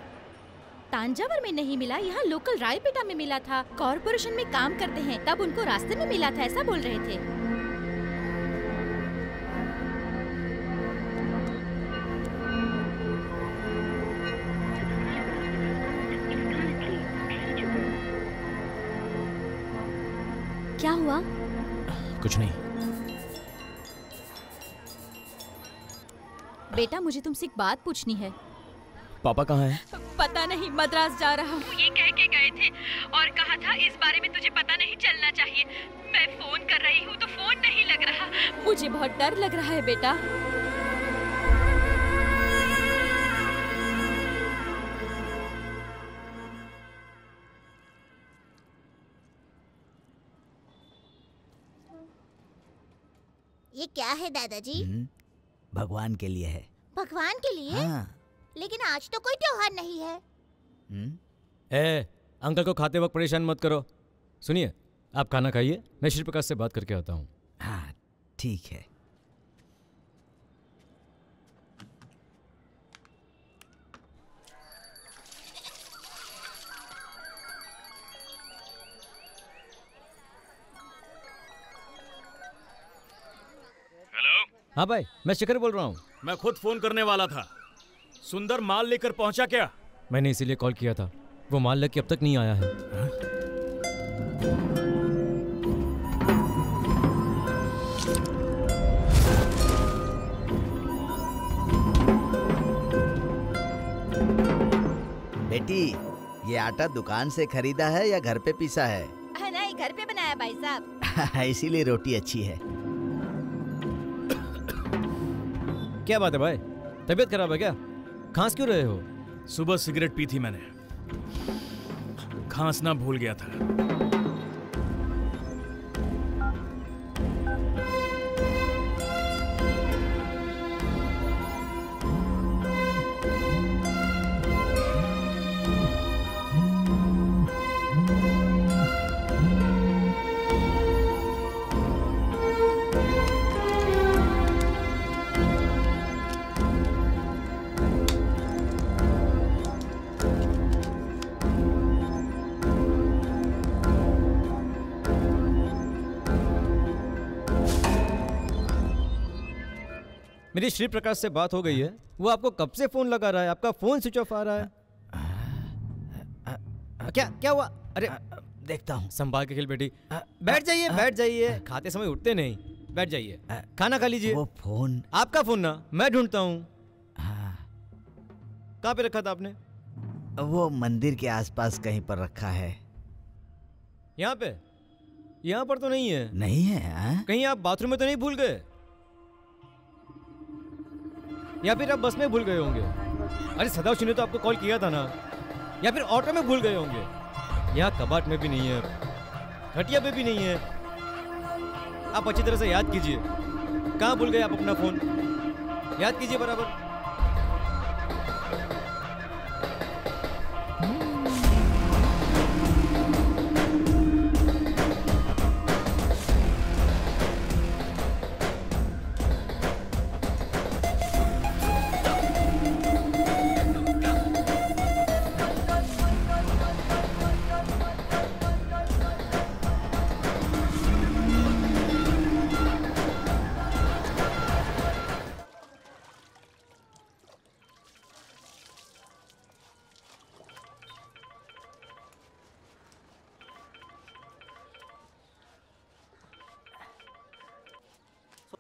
तांजावर में नहीं मिला, यहाँ लोकल रायपेटा में मिला था। कॉर्पोरेशन में काम करते हैं, तब उनको रास्ते में मिला था, ऐसा बोल रहे थे। क्या हुआ? कुछ नहीं। बेटा, मुझे तुमसे एक बात पूछनी है। पापा कहाँ हैं? पता नहीं, मद्रास जा रहा हूँ ये कह के गए थे, और कहा था इस बारे में तुझे पता नहीं चलना चाहिए। मैं फोन कर रही हूँ तो फोन नहीं लग रहा। मुझे बहुत डर लग रहा है बेटा। ये क्या है दादाजी? भगवान के लिए है। भगवान के लिए? हाँ। लेकिन आज तो कोई त्योहार नहीं है। अंकल को खाते वक्त परेशान मत करो। सुनिए, आप खाना खाइए, मैं श्री प्रकाश से बात करके आता हूँ। हाँ, ठीक है। हाँ भाई, मैं शिखर बोल रहा हूँ। मैं खुद फोन करने वाला था। सुंदर माल लेकर पहुंचा क्या? मैंने इसीलिए कॉल किया था। वो माल लेके अब तक नहीं आया है। बेटी, ये आटा दुकान से खरीदा है या घर पे पीसा है? नहीं, घर पे बनाया भाई साहब। इसीलिए रोटी अच्छी है। क्या बात है भाई, तबीयत खराब है क्या? खांस क्यों रहे हो? सुबह सिगरेट पी थी मैंने, खांसना भूल गया था। मेरी श्री प्रकाश से बात हो गई है, वो आपको कब से फोन लगा रहा है, आपका फोन स्विच ऑफ आ रहा है। क्या क्या हुआ? अरे देखता हूँ। संभाल के खेल बेटी। बैठ जाइए बैठ जाइए, खाते समय उठते नहीं, बैठ जाइए, खाना खा लीजिए। वो फोन आपका फोन ना, मैं ढूंढता हूँ। कहाँ पे रखा था आपने? वो मंदिर के आसपास कहीं पर रखा है। यहाँ पे? यहाँ पर तो नहीं है। नहीं है? कहीं आप बाथरूम में तो नहीं भूल गए, या फिर आप बस में भूल गए होंगे? अरे सदाशिव ने तो आपको कॉल किया था ना, या फिर ऑटो में भूल गए होंगे। यहाँ कबाट में भी नहीं है, खटिया पे भी नहीं है। आप अच्छी तरह से याद कीजिए, कहाँ भूल गए आप अपना फोन? याद कीजिए बराबर।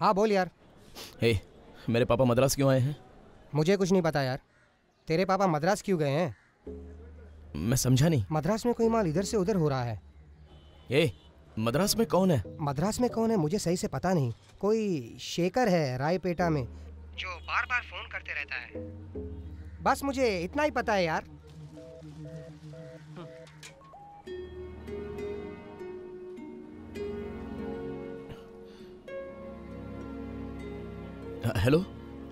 हाँ बोल यार। हे, मेरे पापा मद्रास क्यों आए हैं? मुझे कुछ नहीं पता यार। तेरे पापा मद्रास क्यों गए हैं? मैं समझा नहीं। मद्रास में कोई माल इधर से उधर हो रहा है। मद्रास में कौन है? मद्रास में कौन है मुझे सही से पता नहीं। कोई शेखर है रायपेटा में, जो बार बार फोन करते रहता है। बस मुझे इतना ही पता है यार। हेलो,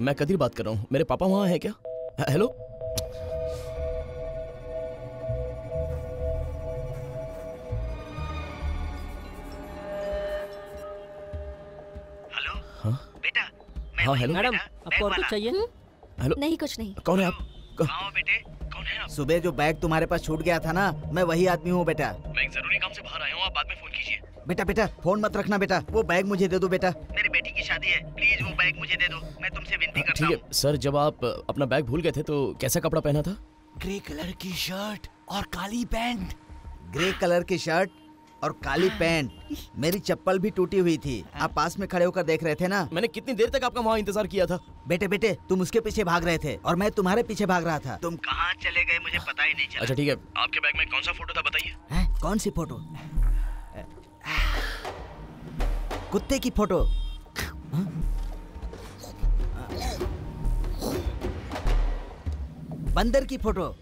मैं कदीर बात कर रहा हूँ। मेरे पापा वहाँ हैं क्या? हेलो। हेलो। हाँ बेटा, हाँ हेलो मैडम, आपको और कुछ चाहिए? हेलो। नहीं कुछ नहीं। कौन है आप? हाँ बेटे, कौन है आप? सुबह जो बैग तुम्हारे पास छूट गया था ना, मैं वही आदमी हूँ बेटा। मैं एक जरूरी काम से बाहर आया हूँ, आप बाद में फोन कीजिए। बेटा बेटा फोन मत रखना बेटा, वो बैग मुझे दे दो बेटा। मेरी बेटी की शादी है, प्लीज वो बैग मुझे दे दो, मैं तुमसे विनती करता हूँ। ठीक है सर, जब आप अपना बैग भूल गए थे तो कैसा कपड़ा पहना था? ग्रे कलर की शर्ट और काली पैंट। ग्रे कलर की शर्ट और काली पैंट। मेरी चप्पल भी टूटी हुई थी, आप पास में खड़े होकर देख रहे थे ना। मैंने कितनी देर तक आपका वहाँ इंतजार किया था। बेटे बेटे तुम उसके पीछे भाग रहे थे और मैं तुम्हारे पीछे भाग रहा था। तुम कहाँ चले गए मुझे पता ही नहीं चला। अच्छा ठीक है, आपके बैग में कौन सा फोटो था बताइए। कौन सी फोटो? कुत्ते की फोटो। बंदर की फोटो।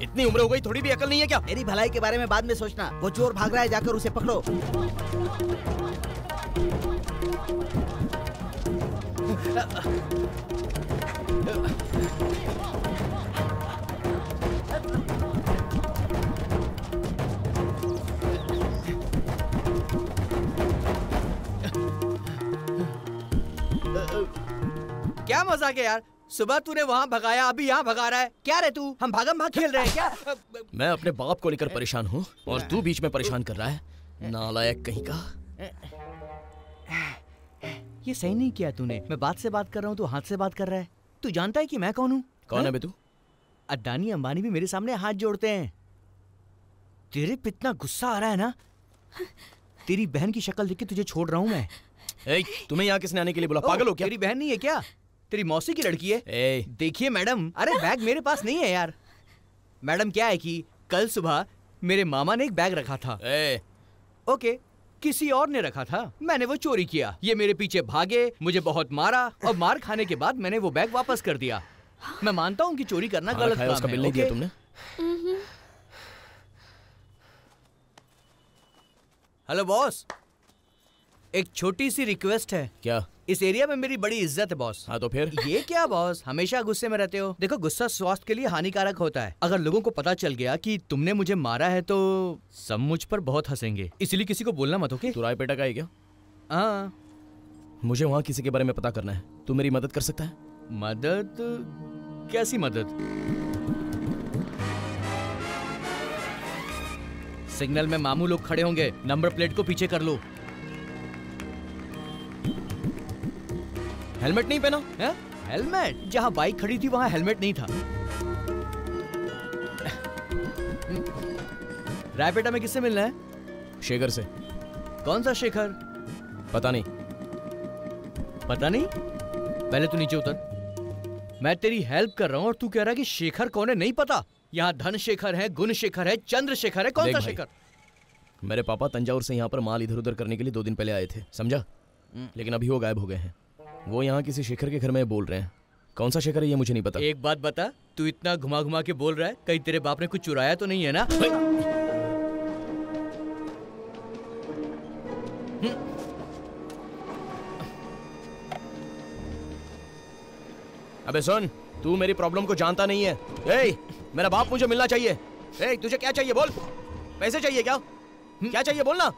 इतनी उम्र हो गई, थोड़ी भी अकल नहीं है क्या? मेरी भलाई के बारे में बाद में सोचना। वो चोर भाग रहा है, जाकर उसे पकड़ो। क्या मजाक है यार, सुबह तूने वहाँ भगाया, अभी यहाँ भगा रहा है। क्या रे तू, हम भागम भाग खेल रहे हैं क्या? मैं अपने बाप को लेकर परेशान हूँ और तू बीच में परेशान कर रहा है, नालायक कहीं का। ये सही नहीं किया तूने। मैं बात से बात कर रहा हूँ, तू हाथ से बात कर रहा है। तू जानता है कि मैं कौन हूँ? कौन है बे तू? अडानी अंबानी भी मेरे सामने हाथ जोड़ते हैं। तेरे पे इतना गुस्सा आ रहा है ना, तेरी बहन की शक्ल देख के तुझे छोड़ रहा हूँ मैं। तुम्हें यहाँ किसने आने के लिए बोला? पागल हो क्या? तेरी बहन नहीं है क्या? तेरी मौसी की लड़की है। देखिए मैडम, अरे बैग मेरे पास नहीं है यार। मैडम क्या है कि कल सुबह मेरे मामा ने एक बैग रखा था। ओके, किसी और ने रखा था, मैंने वो चोरी किया। ये मेरे पीछे भागे, मुझे बहुत मारा और मार खाने के बाद मैंने वो बैग वापस कर दिया। मैं मानता हूँ कि चोरी करना गलत काम है। उसका बिल नहीं दिया तुमने? हेलो बॉस, एक छोटी सी रिक्वेस्ट है। क्या? इस एरिया में मेरी बड़ी इज्जत है बॉस। हाँ तो फिर? ये क्या बॉस, हमेशा गुस्से में रहते हो? देखो गुस्सा स्वास्थ्य के लिए हानिकारक होता है। अगर लोगों को पता चल गया कि तुमने मुझे मारा है तो सब मुझ पर बहुत हंसेंगे, इसलिए किसी को बोलना मत। ओके? तू रायपेटा का है क्या? हाँ। मुझे वहाँ किसी के बारे में पता करना है, तू मेरी मदद कर सकता है? मदद? कैसी मदद? सिग्नल में मामू लोग खड़े होंगे, नंबर प्लेट को पीछे कर लो। हेलमेट नहीं पहना है? हेलमेट? जहां बाइक खड़ी थी वहां हेलमेट नहीं था। रायपेटा में किससे मिलना है? शेखर से। कौन सा शेखर? पता नहीं। पता नहीं? पहले तू नीचे उतर। मैं तेरी हेल्प कर रहा हूँ और तू कह रहा है कि शेखर कौन है नहीं पता। यहाँ धन शेखर है, गुण शेखर है, चंद्र शेखर है, कौन सा शेखर? मेरे पापा तंजावुर से यहाँ पर माल इधर उधर करने के लिए 2 दिन पहले आए थे, समझा? लेकिन अभी वो गायब हो गए हैं। वो यहाँ किसी शेखर के घर में बोल रहे हैं। कौन सा शेखर है ये मुझे नहीं पता। एक बात बता, तू इतना घुमा घुमा के बोल रहा है, कहीं तेरे बाप ने कुछ चुराया तो नहीं है ना? अबे सुन, तू मेरी प्रॉब्लम को जानता नहीं है। ए, मेरा बाप मुझे मिलना चाहिए। ए, तुझे क्या चाहिए बोल? पैसे चाहिए क्या? क्या चाहिए बोलना?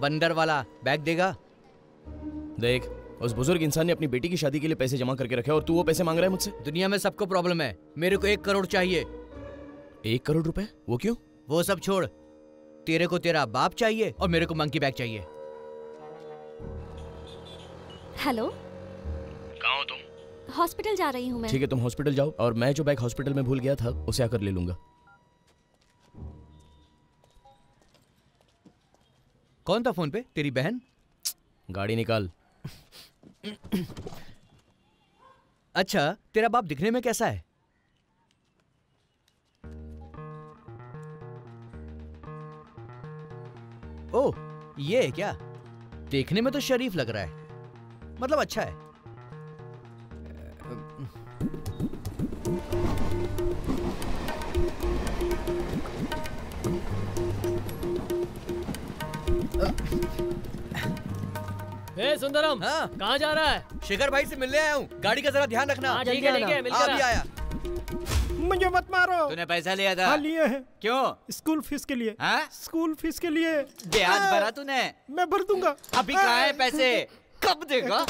बंदर वाला बैग देगा? देख, उस बुजुर्ग इंसान ने अपनी बेटी की शादी के लिए पैसे जमा करके रखे और तू वो पैसे मांग रहा है मुझसे? दुनिया में सबको प्रॉब्लम है, मेरे को 1 करोड़ चाहिए। 1 करोड़ रुपए? वो क्यों? वो सब छोड़, तेरे को तेरा बाप चाहिए और मेरे को मंकी बैग चाहिए। हेलो, कहाँ हो तुम? हॉस्पिटल जा रही हूँ मैं। ठीक है, तुम हॉस्पिटल जाओ और मैं जो बैग हॉस्पिटल में भूल गया था उसे आकर ले लूंगा। कौन था फोन पे? तेरी बहन? गाड़ी निकाल। अच्छा, तेरा बाप दिखने में कैसा है? ओह, ये है क्या? देखने में तो शरीफ लग रहा है, मतलब अच्छा है। ए सुंदरम, हाँ? कहाँ जा रहा है? शेखर भाई से मिलने आया हूँ, गाड़ी का जरा ध्यान रखना। हाँ, ठीक है, मिलकर अभी आया। मुझे मत मारो। तूने पैसा लिया था? हाँ, लिए हैं। क्यों? स्कूल फीस के लिए। हाँ? स्कूल फीस के लिए। ब्याज भरा तूने? मैं भर दूंगा। अभी कहाँ है पैसे? कब देगा?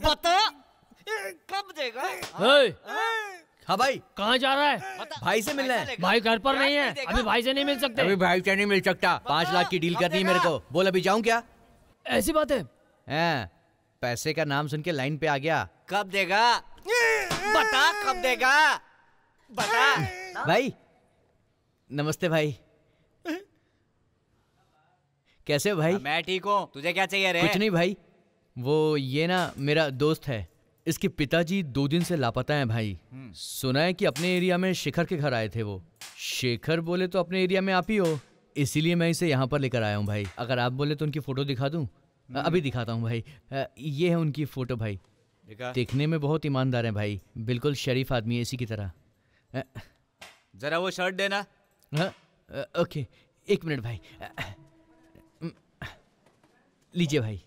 बता, कब देगा? हाँ भाई, कहाँ जा रहा है? भाई से मिलना है। भाई घर पर नहीं है, अभी भाई से नहीं मिल सकते। अभी भाई से नहीं मिल सकता। 5 लाख की डील करनी है मेरे को। बोल अभी जाऊं क्या? ऐसी बात है? पैसे का नाम सुन के लाइन पे आ गया। कब देगा? बता, कब देगा? बता। भाई, नमस्ते भाई। कैसे हो भाई? मैं ठीक हूँ, तुझे क्या चाहिए रे? कुछ नहीं भाई, वो ये ना मेरा दोस्त है, इसके पिताजी 2 दिन से लापता हैं भाई। सुना है कि अपने एरिया में शेखर के घर आए थे वो। शेखर बोले तो अपने एरिया में आप ही हो, इसीलिए मैं इसे यहाँ पर लेकर आया हूँ भाई। अगर आप बोले तो उनकी फोटो दिखा दूँ? अभी दिखाता हूँ भाई। ये है उनकी फोटो भाई। देखने में बहुत ईमानदार हैं भाई, बिल्कुल शरीफ आदमी है इसी की तरह। जरा वो शर्ट देना। ओके, 1 मिनट भाई। लीजिए भाई।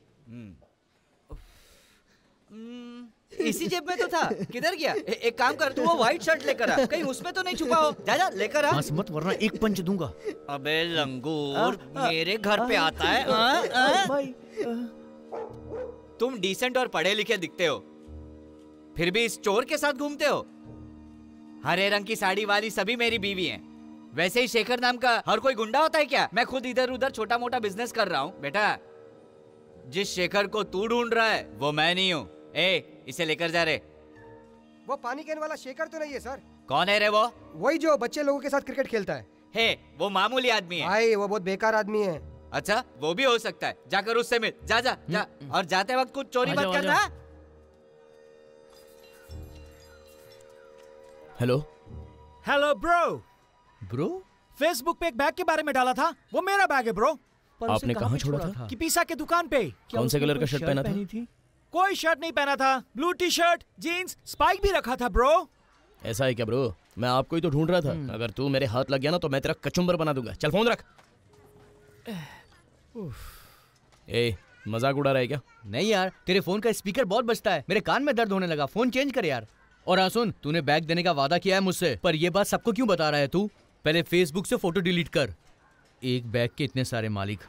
इसी जेब में तो था, किधर गया? एक काम कर, तू वो व्हाइट शर्ट लेकर आ, कहीं उसमें तो नहीं छुपा हो। जा जा लेकर आ। मत, वरना 1 पंच दूंगा। अबे लंगूर, मेरे घर पे आता है। भाई, तुम डिसेंट और पढ़े लिखे दिखते हो, फिर भी इस चोर के साथ घूमते हो। हरे रंग की साड़ी वाली सभी मेरी बीवी हैं। वैसे ही शेखर नाम का हर कोई गुंडा होता है क्या? मैं खुद इधर उधर छोटा मोटा बिजनेस कर रहा हूँ। बेटा, जिस शेखर को तू ढूंढ रहा है वो मैं नहीं हूँ। ए, इसे लेकर जा रे। वो पानी कैन वाला शेखर तो नहीं है सर? कौन है रे वो? वही जो बच्चे लोगों के साथ क्रिकेट खेलता है। हे, वो मामूली आदमी है। भाई, वो बहुत बेकार आदमी है। अच्छा, वो भी हो सकता है। जाकर उससे मिल। जा जा जा, और जाते वक्त कुछ चोरी मत करना। Hello hello bro. फेसबुक पे एक बैग के बारे में डाला था, वो मेरा बैग है ब्रो। आपने कहाँ छोड़ा था? कि पिसा के दुकान पे। कौन से कलर का शर्ट पहना था? कोई शर्ट नहीं पहना था, blue T shirt, jeans, spike भी रखा था ब्रो। ऐसा है क्या ब्रो? मैं आपको ही तो ढूंढ रहा था। अगर तू मेरे हाथ लग गया ना तो मैं तेरा कचुम्बर बना दूंगा। चल फोन रख। ए, मजाक उड़ा रहा है क्या? नहीं यार, तेरे फोन का स्पीकर बहुत बजता है, मेरे कान में दर्द होने लगा। फोन चेंज कर यार। और हाँ सुन, तूने बैग देने का वादा किया है मुझसे, पर ये बात सबको क्यों बता रहा है तू? पहले फेसबुक से फोटो डिलीट कर। एक बैग के इतने सारे मालिक।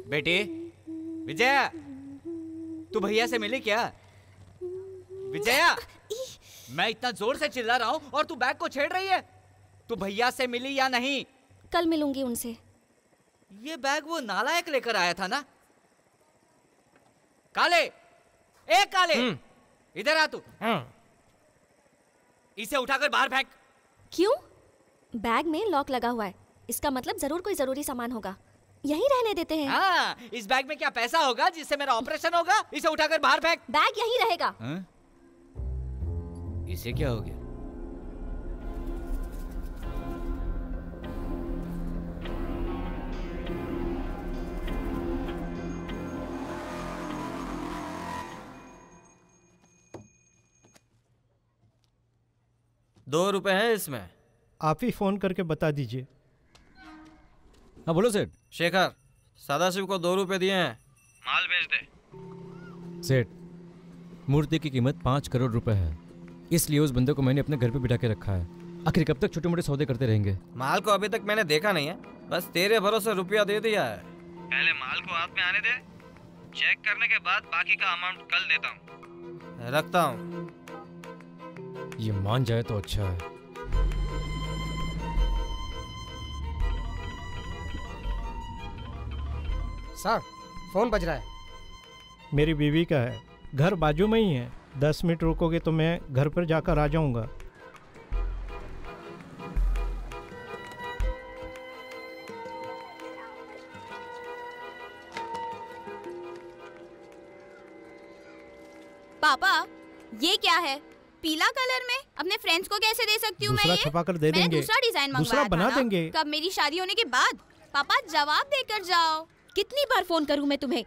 बेटी विजया, तू भैया से मिली क्या? विजया, मैं इतना जोर से चिल्ला रहा हूँ और तू बैग को छेड़ रही है। तू भैया से मिली या नहीं? कल मिलूंगी उनसे। ये बैग वो नालायक लेकर आया था ना? काले, ए काले, इधर आ तू। इसे उठाकर बाहर फेंक। क्यों? बैग में लॉक लगा हुआ है, इसका मतलब जरूर कोई जरूरी सामान होगा। यहीं रहने देते हैं। हाँ, इस बैग में क्या पैसा होगा जिससे मेरा ऑपरेशन होगा? इसे उठाकर बाहर फेंक। बैग यहीं रहेगा। इसे क्या हो गया? ₹2 है इसमें। आप ही फोन करके बता दीजिए। हाँ बोलो सेठ। शेखर, सदाशिव को ₹2 दिए हैं, माल भेज दे। सेठ, मूर्ति की कीमत 5 करोड़ रुपए है, इसलिए उस बंदे को मैंने अपने घर पे बिठा के रखा है। आखिर कब तक छोटे मोटे सौदे करते रहेंगे? माल को अभी तक मैंने देखा नहीं है, बस तेरे भरोसे रुपया दे दिया है। पहले माल को हाथ में आने दे, चेक करने के बाद बाकी का अमाउंट कल देता हूँ। रखता हूँ। ये मान जाए तो अच्छा है। सर, फोन बज रहा है। मेरी बीवी का है, घर बाजू में ही है। 10 मिनट रुकोगे तो मैं घर पर जाकर आ जाऊंगा। पापा, ये क्या है? पीला कलर में अपने फ्रेंड्स को कैसे दे सकती हूँ मैं? दूसरा ये छपा कर दे मैंने देंगे। दूसरा डिजाइन दूसरा मंगवाया बना था ना? देंगे। कब? मेरी शादी होने के बाद? पापा जवाब देकर जाओ। कितनी बार फोन करूँ मैं तुम्हें?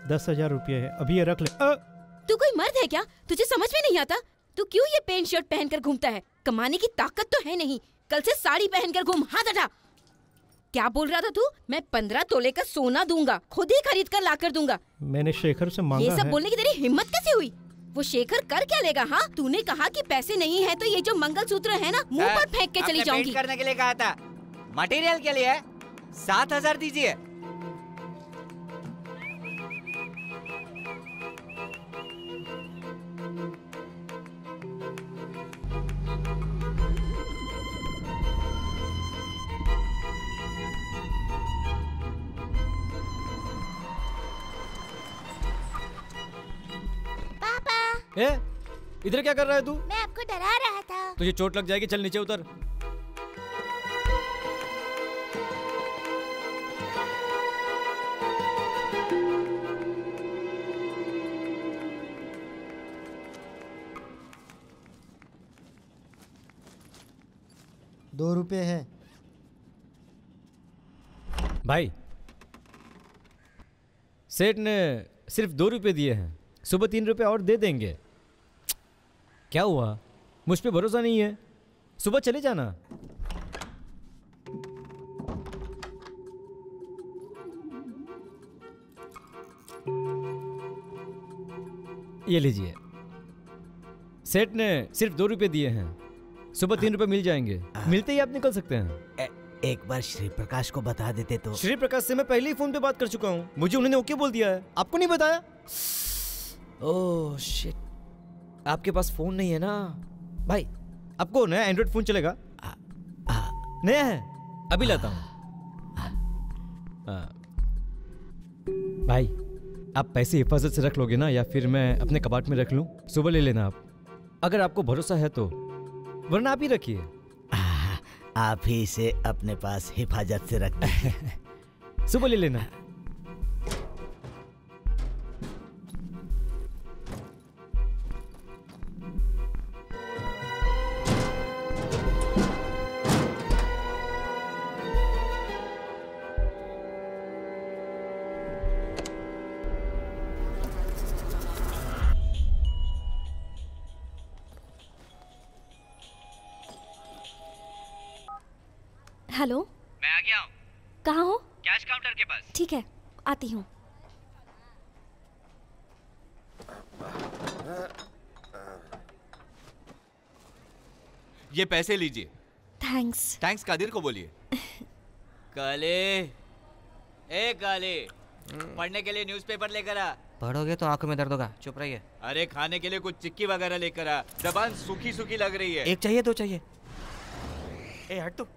₹10,000 है, अभी ये रख ले। तू कोई मर्द है क्या? तुझे समझ में नहीं आता? तू क्यों ये पैंट शर्ट पहनकर घूमता है? कमाने की ताकत तो है नहीं। कल से साड़ी पहनकर घूम। हाथ हटा। क्या बोल रहा था तू? मैं 15 तोले का सोना दूंगा, खुद ही खरीद कर ला कर दूंगा। मैंने शेखर से मांगा ये सब है। बोलने की तेरी हिम्मत कैसे हुई? वो शेखर कर क्या लेगा? हाँ, तूने कहा कि पैसे नहीं है तो ये जो मंगलसूत्र है ना, मुंह पर फेंक के चली आपने जाऊंगी। पेंट करने के लिए कहा था, मटेरियल के लिए 7,000 दीजिए। ए, इधर क्या कर रहा है तू? मैं आपको डरा रहा था। तुझे चोट लग जाएगी, चल नीचे उतर। ₹2 है भाई। सेठ ने सिर्फ ₹2 दिए हैं, सुबह ₹3 और दे देंगे। क्या हुआ? मुझ पे भरोसा नहीं है? सुबह चले जाना। ये लीजिए, सेठ ने सिर्फ ₹2 दिए हैं, सुबह ₹3 मिल जाएंगे। मिलते ही आप निकल सकते हैं। एक बार श्री प्रकाश को बता देते तो। श्री प्रकाश से मैं पहले ही फोन पे बात कर चुका हूँ, मुझे उन्होंने ओके बोल दिया है। आपको नहीं बताया? ओह शिट, आपके पास फोन नहीं है ना भाई। आपको नया एंड्रॉइड फोन चलेगा? नया है, अभी लाता हूँ। भाई, आप पैसे हिफाजत से रख लोगे ना, या फिर मैं अपने कबाट में रख लूँ? सुबह ले लेना आप, अगर आपको भरोसा है तो, वरना आप ही रखिए। आप ही इसे अपने पास हिफाजत से रख दीजिए। सुबह ले लेना। हेलो, मैं आ गया हूँ। कहाँ हो? कैश काउंटर के पास। ठीक है, आती हूँ। ये पैसे लीजिए। थैंक्स। थैंक्स कादिर को बोलिए। काले, ए काले, पढ़ने के लिए न्यूज़पेपर लेकर आ। पढ़ोगे तो आंखों में दर्द होगा, चुप रहिए। अरे खाने के लिए कुछ चिक्की वगैरह लेकर आ, जबान सूखी सूखी लग रही है। एक चाहिए, दो चाहिए। ए हट तो।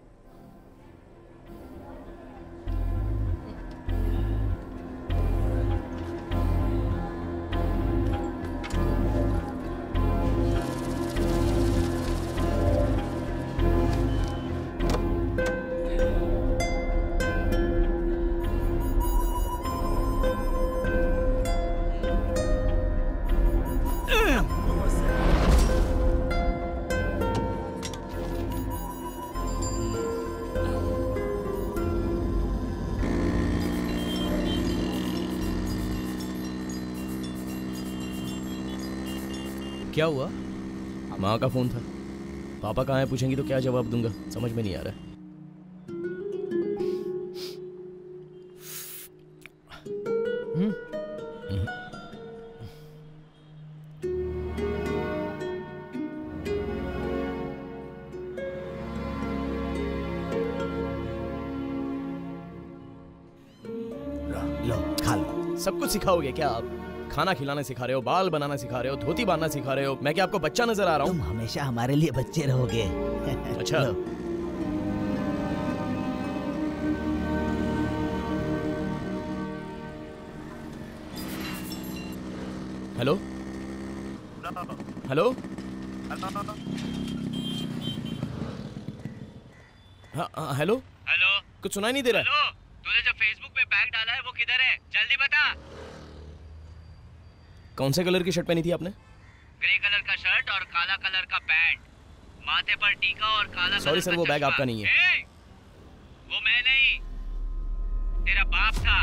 क्या हुआ? माँ का फोन था। पापा कहाँ है पूछेंगी तो क्या जवाब दूंगा, समझ में नहीं आ रहा है। लो खा लो। सब कुछ सिखाओगे क्या आप? खाना खिलाना सिखा रहे हो, बाल बनाना सिखा रहे हो, धोती बांधना सिखा रहे हो। मैं क्या आपको बच्चा नजर आ रहा हूँ? तुम हमेशा हमारे लिए बच्चे रहोगे। अच्छा। Hello hello. हाँ हेलो। हेलो, कुछ सुनाई नहीं दे रहा। हेलो, तूने जो फेसबुक पे बैग डाला है वो किधर है? जल्दी बता। कौन से कलर की शर्ट पहनी थी आपने? ग्रे कलर का शर्ट और काला कलर का पैंट, माथे पर टीका और काला। सॉरी सर, वो बैग आपका नहीं है। वो मैं नहीं, तेरा बाप था।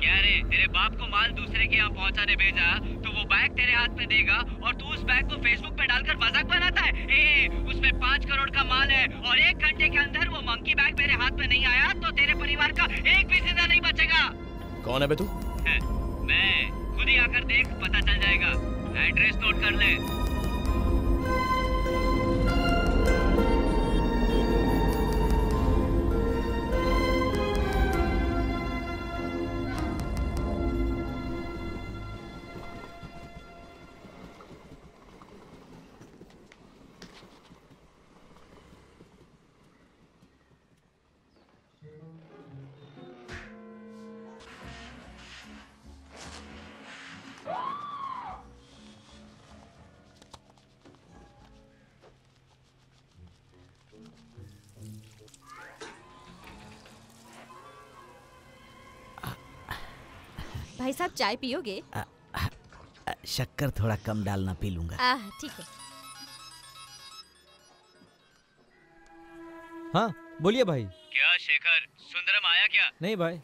क्या रे, तेरे बाप को माल दूसरे के यहाँ पहुँचाने भेजा तो वो बैग तेरे हाथ में देगा और तू उस बैग को फेसबुक पे डालकर मजाक बनाता है। उसमें 5 करोड़ का माल है और 1 घंटे के अंदर वो मंकी बैग मेरे हाथ में नहीं आया तो तेरे परिवार का एक भी जिंदा नहीं बचेगा। कौन है बे तू? मैं, खुद ही आकर देख, पता चल जाएगा। एड्रेस नोट कर ले। भाई साहब चाय पियोगे? शक्कर थोड़ा कम डालना, पी लूंगा। ठीक है। हाँ बोलिए भाई। क्या शेखर, सुंदरम आया क्या? नहीं भाई,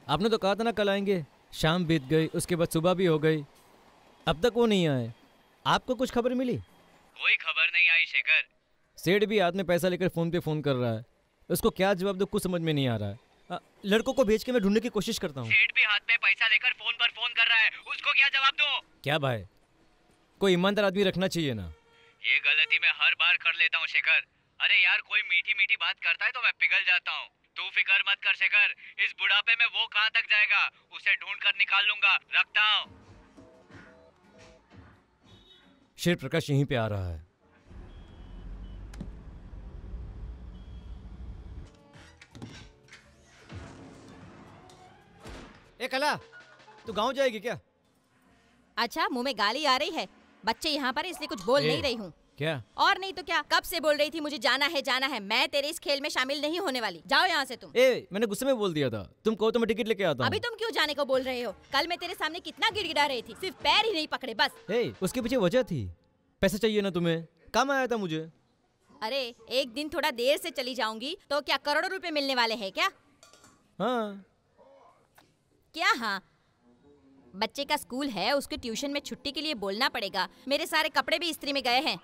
आपने तो कहा था ना कल आएंगे। शाम बीत गई, उसके बाद सुबह भी हो गई, अब तक वो नहीं आए। आपको कुछ खबर मिली? कोई खबर नहीं आई शेखर। सेठ भी हाथ में पैसा लेकर फोन पे फोन कर रहा है, उसको क्या जवाब दो कुछ समझ में नहीं आ रहा है। लड़कों को भेज के मैं ढूंढने की कोशिश करता हूँ। सेठ भी हाथ में पैसा लेकर फोन पर फोन कर रहा है, उसको क्या जवाब दूं? क्या भाई, कोई ईमानदार आदमी रखना चाहिए ना। ये गलती मैं हर बार कर लेता हूँ शेखर। अरे यार, कोई मीठी मीठी बात करता है तो मैं पिघल जाता हूँ। तू फिक्र मत कर शेखर, इस बुढ़ापे में वो कहाँ तक जाएगा, उसे ढूंढ कर निकाल लूंगा। रखता हूँ। शेर प्रकाश यहीं पे आ रहा है। ए कला, तू गांव जाएगी क्या? अच्छा, मुंह में गाली आ रही है। बच्चे यहाँ पर इसलिए कुछ बोल नहीं रही हूँ। क्या? और नहीं तो क्या, कब से बोल रही थी मुझे जाना है जाना है। मैं तेरे इस खेल में शामिल नहीं होने वाली। जाओ यहाँ से तुम। मैंने गुस्से में बोल दिया था, तुम कहो तो मैं टिकट लेके आता हूँ। अभी तुम क्यों जाने को बोल रहे हो? कल मैं तेरे सामने कितना गिड़गिड़ा रही थी, सिर्फ पैर ही नहीं पकड़े बस। उसके पीछे वजह थी, पैसे चाहिए ना तुम्हें, काम आया था मुझे। अरे एक दिन थोड़ा देर से चली जाऊंगी तो क्या करोड़ों रुपए मिलने वाले हैं क्या? हाँ। क्या हाँ? बच्चे का स्कूल है, उसके ट्यूशन में छुट्टी के लिए बोलना पड़ेगा। मेरे सारे कपड़े भी इस्त्री में गए हैं।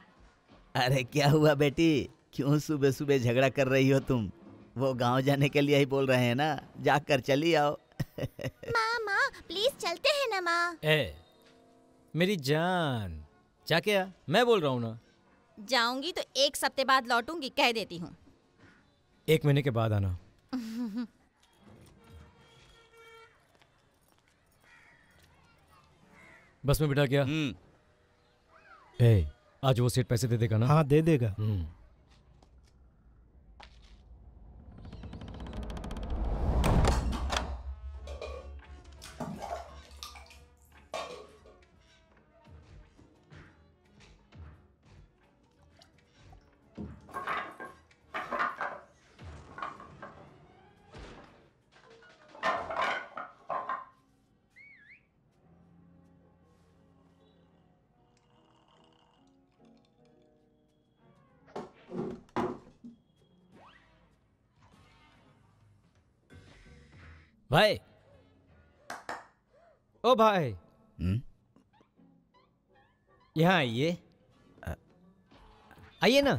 अरे क्या हुआ बेटी, क्यों सुबह सुबह झगड़ा कर रही हो तुम? वो गांव जाने के लिए ही बोल रहे हैं ना, जाकर चली आओ। माँ प्लीज चलते हैं ना माँ। मेरी जान, जाके आ, मैं बोल रहा हूँ ना। जाऊंगी तो 1 हफ्ते बाद लौटूंगी, कह देती हूँ। 1 महीने के बाद आना। बस में बिठा क्या? ए, आज वो सेठ पैसे दे देगा ना? हाँ दे देगा। भाई, ओ भाई, यहाँ आइए। आइए ना,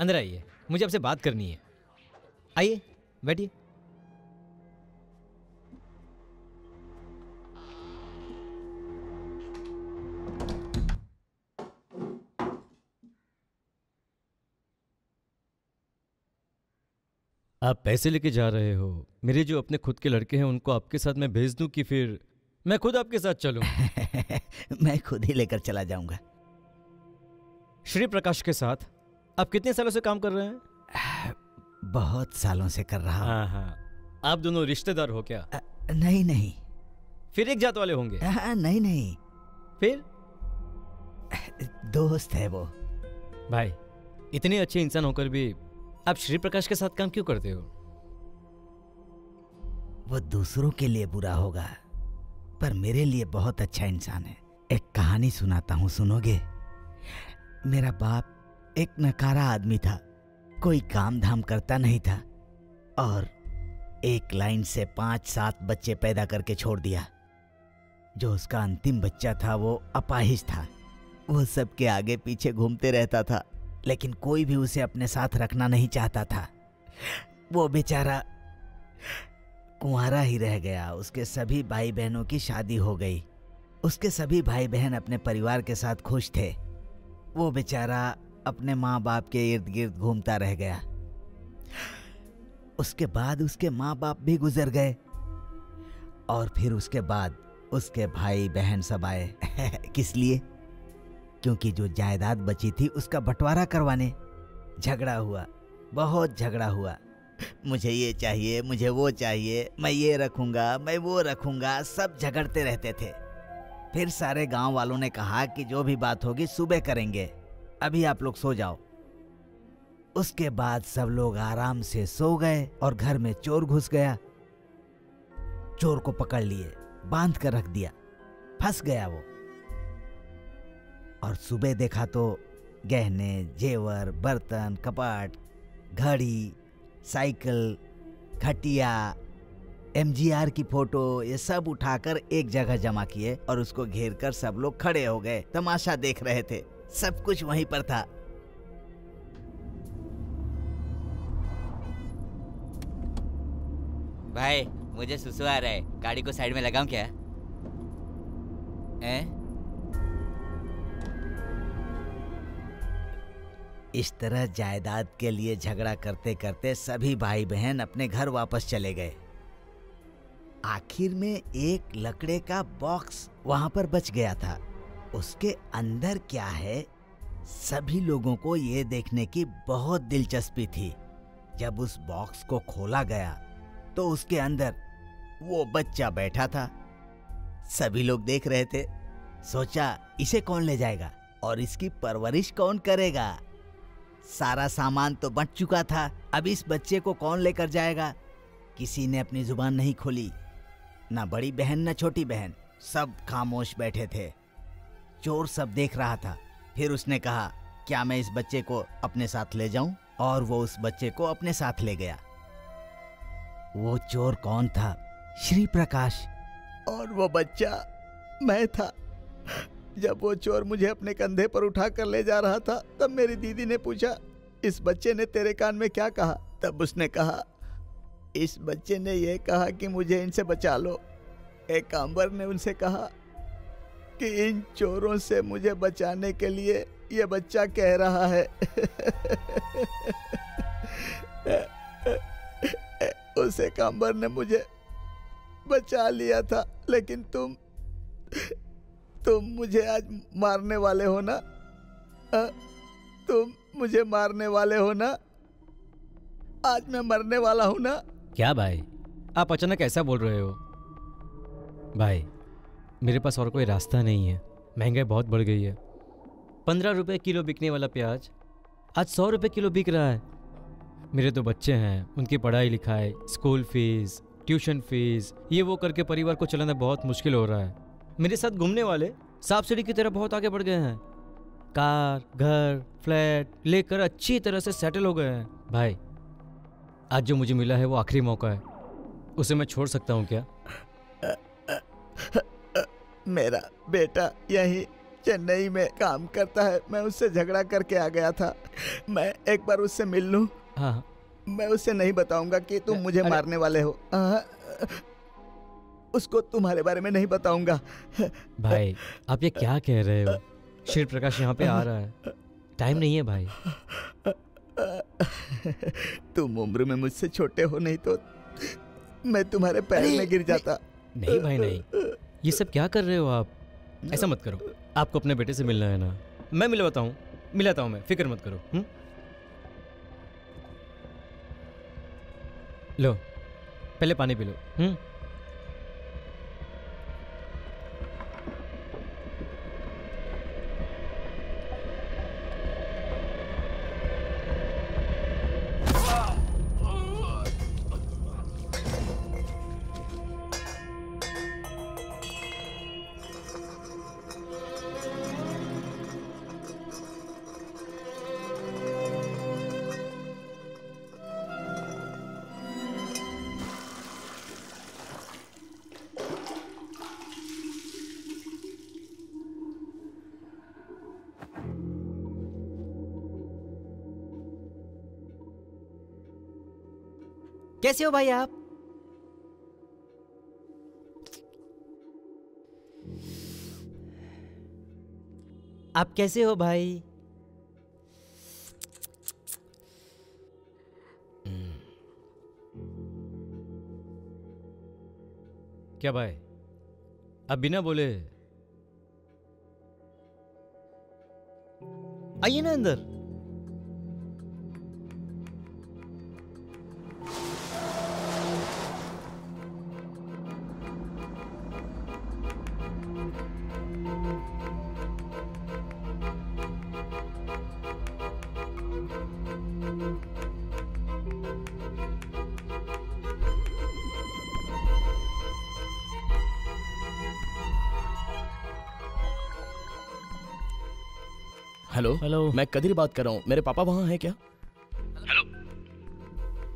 अंदर आइए, मुझे आपसे बात करनी है। आइए, बैठिए। आप पैसे लेके जा रहे हो। मेरे जो अपने खुद के लड़के हैं उनको आपके साथ मैं भेज दूं कि फिर मैं खुद आपके साथ चलूं? मैं खुद ही लेकर चला जाऊंगा। श्री प्रकाश के साथ आप कितने सालों से काम कर रहे हैं? बहुत सालों से कर रहा हूं। हाँ हाँ। आप दोनों रिश्तेदार हो क्या? नहीं नहीं। फिर एक जात वाले होंगे? नहीं नहीं। फिर? दोस्त है वो। भाई, इतने अच्छे इंसान होकर भी आप श्री प्रकाश के साथ काम क्यों करते हो? वो दूसरों के लिए बुरा होगा, पर मेरे लिए बहुत अच्छा इंसान है। एक कहानी सुनाता हूँ, सुनोगे? मेरा बाप एक नकारा आदमी था, कोई काम धाम करता नहीं था और एक लाइन से 5-7 बच्चे पैदा करके छोड़ दिया। जो उसका अंतिम बच्चा था वो अपाहिज था। वो सबके आगे पीछे घूमते रहता था, लेकिन कोई भी उसे अपने साथ रखना नहीं चाहता था। वो बेचारा कुंवारा ही रह गया। उसके सभी भाई बहनों की शादी हो गई। उसके सभी भाई बहन अपने परिवार के साथ खुश थे। वो बेचारा अपने माँ बाप के इर्द गिर्द घूमता रह गया। उसके बाद उसके माँ बाप भी गुजर गए और फिर उसके बाद उसके भाई बहन सब आए। किस लिए? क्योंकि जो जायदाद बची थी उसका बंटवारा करवाने। झगड़ा हुआ, बहुत झगड़ा हुआ। मुझे ये चाहिए, मुझे वो चाहिए, मैं ये रखूंगा, मैं वो रखूंगा, सब झगड़ते रहते थे। फिर सारे गांव वालों ने कहा कि जो भी बात होगी सुबह करेंगे, अभी आप लोग सो जाओ। उसके बाद सब लोग आराम से सो गए और घर में चोर घुस गया। चोर को पकड़ लिए, बांध कर रख दिया, फंस गया वो। और सुबह देखा तो गहने, जेवर, बर्तन, कपाट, घड़ी, साइकिल, खटिया, एमजीआर की फोटो, ये सब उठाकर एक जगह जमा किए और उसको घेर कर सब लोग खड़े हो गए, तमाशा देख रहे थे। सब कुछ वहीं पर था। भाई, मुझे सुसु आ रहा है, गाड़ी को साइड में लगाऊं क्या? इस तरह जायदाद के लिए झगड़ा करते करते सभी भाई बहन अपने घर वापस चले गए। आखिर में एक लकड़े का बॉक्स वहां पर बच गया था। उसके अंदर क्या है, सभी लोगों को ये देखने की बहुत दिलचस्पी थी। जब उस बॉक्स को खोला गया तो उसके अंदर वो बच्चा बैठा था। सभी लोग देख रहे थे। सोचा इसे कौन ले जाएगा और इसकी परवरिश कौन करेगा। सारा सामान तो बंट चुका था, अब इस बच्चे को कौन लेकर जाएगा। किसी ने अपनी जुबान नहीं खोली, ना बड़ी बहन ना छोटी बहन, सब खामोश बैठे थे। चोर सब देख रहा था। फिर उसने कहा, क्या मैं इस बच्चे को अपने साथ ले जाऊं? और वो उस बच्चे को अपने साथ ले गया। वो चोर कौन था? श्री प्रकाश। और वो बच्चा मैं था। जब वो चोर मुझे अपने कंधे पर उठाकर ले जा रहा था, तब मेरी दीदी ने पूछा, इस बच्चे ने तेरे कान में क्या कहा? तब उसने कहा, इस बच्चे ने ये कहा कि मुझे इनसे बचा लो। एक कांबर ने उनसे कहा कि इन चोरों से मुझे बचाने के लिए ये बच्चा कह रहा है। उसे कांबर ने मुझे बचा लिया था, लेकिन तुम मुझे आज मारने वाले हो ना? तुम मुझे मारने वाले हो ना? आज मैं मरने वाला हूं ना? क्या भाई, आप अचानक ऐसा बोल रहे हो? भाई, मेरे पास और कोई रास्ता नहीं है। महंगाई बहुत बढ़ गई है। 15 रुपए किलो बिकने वाला प्याज आज 100 रुपए किलो बिक रहा है। मेरे तो बच्चे हैं, उनकी पढ़ाई लिखाई, स्कूल फीस, ट्यूशन फीस, ये वो करके परिवार को चलाना बहुत मुश्किल हो रहा है। मेरे साथ घूमने वाले सांप सीढ़ी की तरह बहुत आगे बढ़ गए हैं। कार, घर, फ्लैट लेकर अच्छी तरह से सेटल हो गए हैं। भाई, आज जो मुझे मिला है वो आखिरी मौका है, उसे मैं छोड़ सकता हूँ क्या? मेरा बेटा यहीं चेन्नई में काम करता है। मैं उससे झगड़ा करके आ गया था। मैं एक बार उससे मिल लूं? हाँ। मैं उससे नहीं बताऊंगा कि तुम मुझे मारने वाले हो। उसको तुम्हारे बारे में नहीं बताऊंगा। भाई, आप ये क्या कह रहे हो? शिव प्रकाश यहाँ पे आ रहा है, टाइम नहीं है भाई। तुम उम्र में मुझसे छोटे हो, नहीं तो मैं तुम्हारे पैर में गिर जाता। नहीं भाई नहीं, ये सब क्या कर रहे हो आप? ऐसा मत करो। आपको अपने बेटे से मिलना है ना? मैं मिलवाता हूँ, मिलाता हूँ मैं, फिक्र मत करो। लो, पहले पानी पी लो। कैसे हो भाई आप? आप कैसे हो भाई? क्या भाई, आप बिना बोले आइए ना अंदर। हेलो, मैं कदीर बात कर रहा हूँ। मेरे पापा वहाँ हैं क्या? हेलो,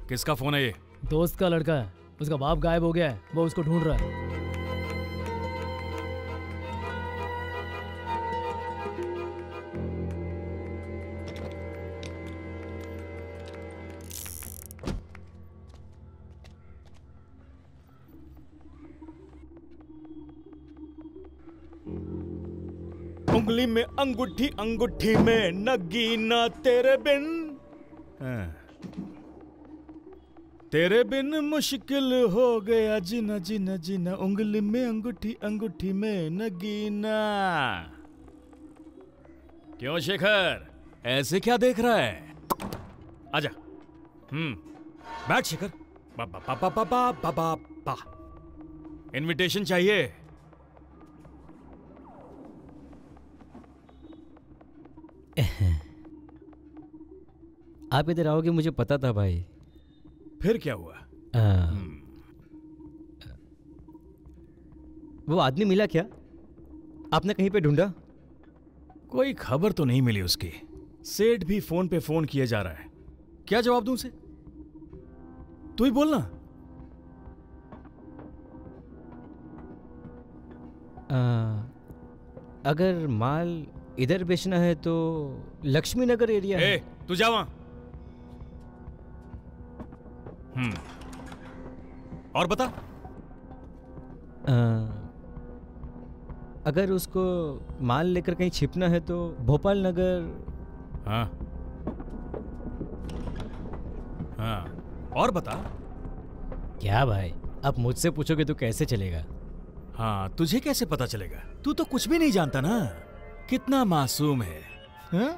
किसका फोन है ये? दोस्त का लड़का है, उसका बाप गायब हो गया है, वो उसको ढूंढ रहा है। उंगली में अंगूठी, अंगूठी में नगीना तेरे बिन, तेरे बिन मुश्किल हो गया जीना जीना जीना। उंगली में अंगूठी, अंगूठी में नगीना। क्यों शेखर, ऐसे क्या देख रहा है? आजा। बैठ शेखर। बाबा पापा पापा पापा पा। इनविटेशन चाहिए? आप इधर आओगे मुझे पता था भाई। फिर क्या हुआ? वो आदमी मिला क्या? आपने कहीं पे ढूंढा? कोई खबर तो नहीं मिली उसकी। सेठ भी फोन पे फोन किए जा रहा है। क्या जवाब दूं उसे? तू ही बोलना। अगर माल इधर बेचना है तो लक्ष्मी नगर एरिया है। तू जा वहां। और बता। अगर उसको माल लेकर कहीं छिपना है तो भोपाल नगर। हाँ हाँ, और बता। क्या भाई, अब मुझसे पूछोगे तो कैसे चलेगा? हाँ, तुझे कैसे पता चलेगा? तू तो कुछ भी नहीं जानता ना। कितना मासूम है। हाँ?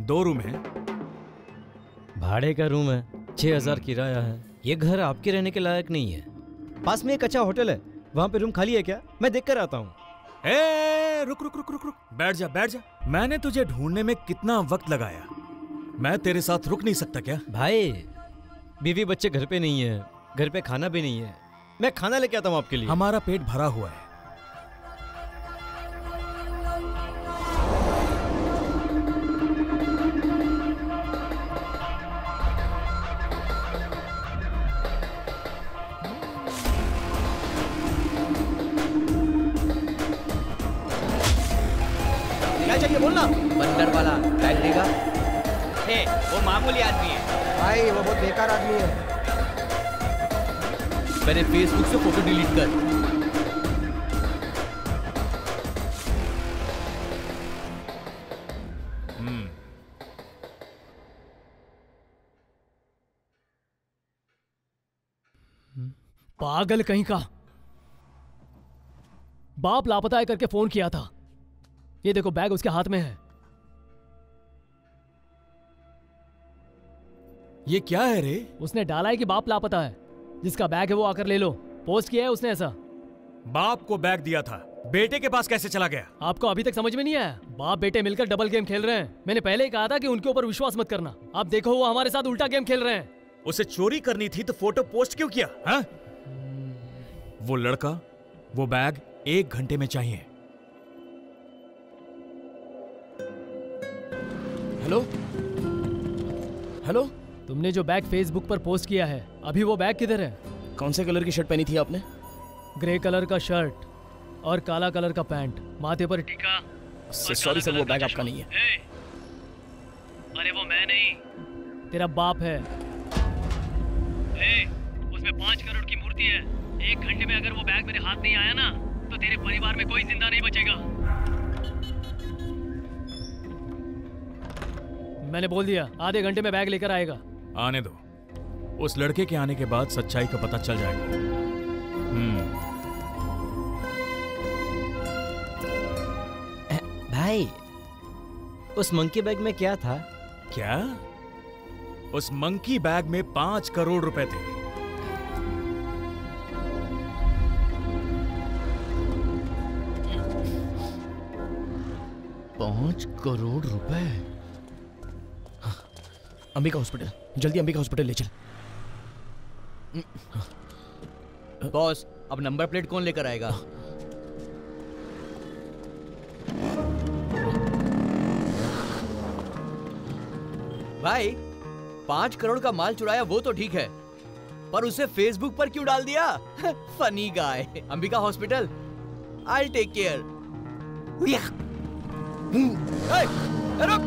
दो रूम है। भाड़े का रूम है, 6000 किराया है। ये घर आपके रहने के लायक नहीं है। पास में एक अच्छा होटल है, वहाँ पे रूम खाली है क्या? मैं देख कर आता हूँ। रुक रुक रुक रुक रुक, बैठ जा बैठ जा। मैंने तुझे ढूंढने में कितना वक्त लगाया, मैं तेरे साथ रुक नहीं सकता क्या? भाई, बीवी बच्चे घर पे नहीं है, घर पे खाना भी नहीं है। मैं खाना लेके आता हूँ आपके लिए। हमारा पेट भरा हुआ है। चाहिए बोलना। बंदर वाला बैग देगा। हे, वो मामूली आदमी है भाई, वो बहुत बेकार आदमी है। मेरे फेसबुक से फोटो डिलीट कर। पागल कहीं का। बाप लापता है करके फोन किया था। ये देखो बैग उसके हाथ में है। ये क्या है रे? उसने डाला है कि बाप लापता है, जिसका बैग है वो आकर ले लो। पोस्ट किया है उसने ऐसा। बाप को बैग दिया था, बेटे के पास कैसे चला गया? आपको अभी तक समझ में नहीं आया? बाप बेटे मिलकर डबल गेम खेल रहे हैं। मैंने पहले ही कहा था कि उनके ऊपर विश्वास मत करना। अब देखो वो हमारे साथ उल्टा गेम खेल रहे हैं। उसे चोरी करनी थी तो फोटो पोस्ट क्यों किया? हाँ? वो लड़का, वो बैग 1 घंटे में चाहिए। हेलो हेलो, तुमने जो बैग फेसबुक पर पोस्ट किया है, अभी वो बैग किधर है? कौन से कलर की शर्ट पहनी थी आपने? ग्रे कलर का शर्ट और काला कलर का पैंट, माथे पर टीका। सॉरी सर, वो बैग आपका नहीं है। अरे वो मैं नहीं, तेरा बाप है। उसमें 5 करोड़ की मूर्ति है। 1 घंटे में अगर वो बैग मेरे हाथ नहीं आया ना, तो तेरे परिवार में कोई जिंदा नहीं बचेगा। मैंने बोल दिया, आधे घंटे में बैग लेकर आएगा। आने दो, उस लड़के के आने के बाद सच्चाई का पता चल जाएगा। भाई, उस मंकी बैग में क्या था? क्या? उस मंकी बैग में 5 करोड़ रुपए थे। $5 करोड़ रुपए। अंबिका हॉस्पिटल, जल्दी अंबिका हॉस्पिटल ले चल। बॉस, अब नंबर प्लेट कौन लेकर आएगा? भाई, 5 करोड़ का माल चुराया वो तो ठीक है, पर उसे फेसबुक पर क्यों डाल दिया? Funny guy. Ambika hospital, I take care. रुक।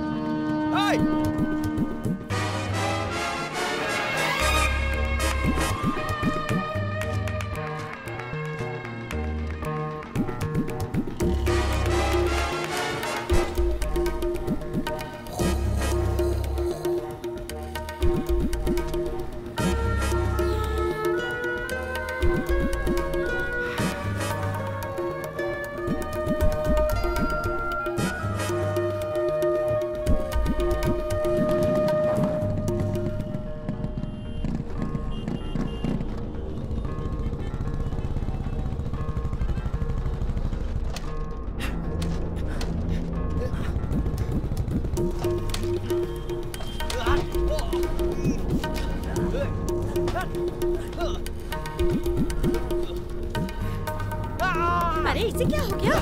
अरे इसे क्या हो गया?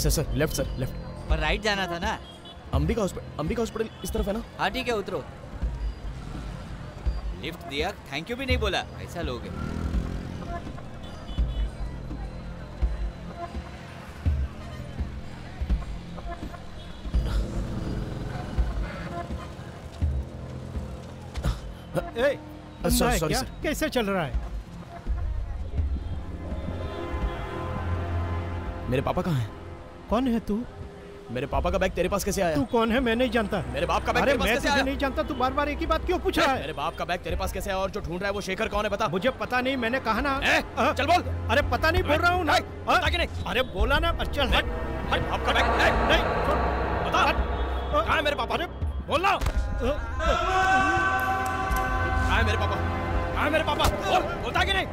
Sir left, sir left. पर राइट जाना था ना। अंबिका हॉस्पिटल इस तरफ है ना? हाँ ठीक है, उतरो। लिफ्ट दिया, थैंक यू भी नहीं बोला। ऐसा लोग हैं। ए, अंधा है सॉरी क्या? सर। कैसे चल रहा है? मेरे पापा कहाँ हैं? कौन है तू? मेरे पापा का बैग तेरे पास कैसे आया? तू कौन है? मैं नहीं जानता। मेरे बाप का बैग अरे तेरे पास मैं कैसे तुझे आया? नहीं जानता, तू बार बार एक ही बात क्यों पूछ रहा है? मेरे बाप का बैग तेरे पास कैसे आया और जो ढूंढ रहा है वो शेखर कौन है बता? मुझे पता नहीं, मैंने कहा ना। चल बोल। अरे पता नहीं बोल रहा हूँ ना। बता कि नहीं? अरे बोला ना, चल हट। हट, आपका बैग नहीं, बता कहाँ है मेरे पापा? अरे बोलना। कहाँ है मेरे पापा? कहाँ है मेरे पापा? बोल, बोलता कि नहीं?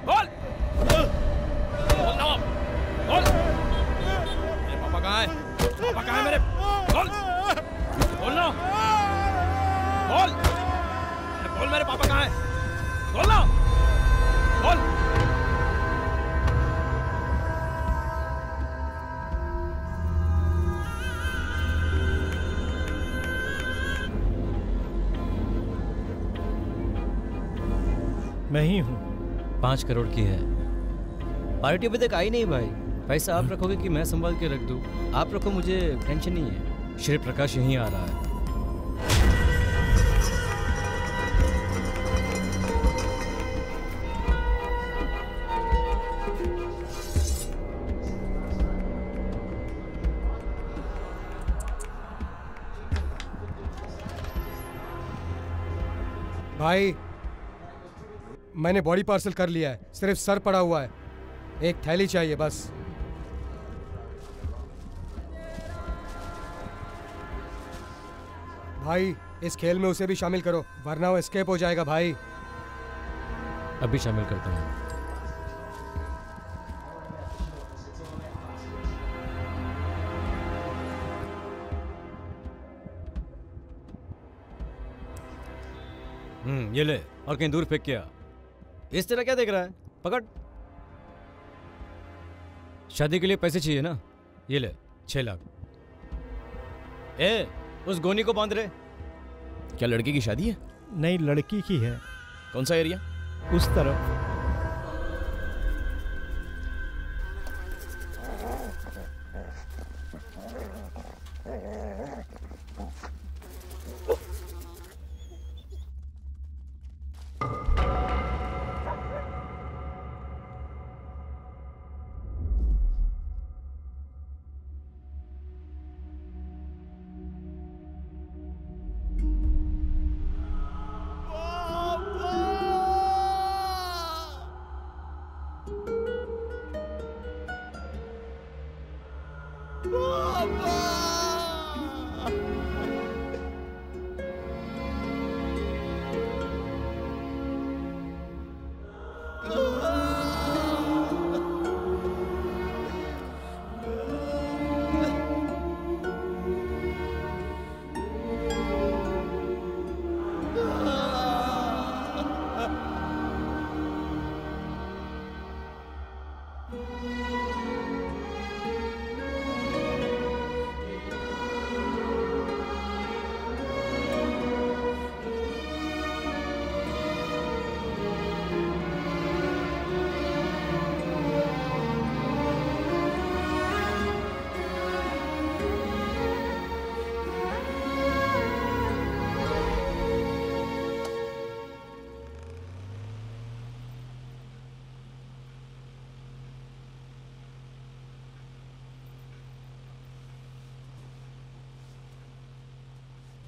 बोल, बोलना, बोल। मेरे पापा कहाँ है? पापा कहाँ है मेरे? बोल, बोलना, बोल, बोल मेरे पापा कहाँ है? बोलना, बोल। मैं ही हूँ। 5 करोड़ की है। पार्टी अभी तक आई नहीं भाई। पैसा आप रखोगे कि मैं संभाल के रख दूं? आप रखो, मुझे टेंशन नहीं है। श्री प्रकाश यहीं आ रहा है। भाई मैंने बॉडी पार्सल कर लिया है, सिर्फ सर पड़ा हुआ है। एक थैली चाहिए बस। भाई इस खेल में उसे भी शामिल करो, वरना वो एस्केप हो जाएगा भाई। अभी शामिल करता हूँ। ये ले, और कहीं दूर फेंक के आ। इस तरह क्या देख रहा है? पकड़। शादी के लिए पैसे चाहिए ना? ये ले 6 लाख। ए, उस गोनी को बांध रहे। क्या लड़के की शादी है? नहीं, लड़की की है। कौन सा एरिया? उस तरफ।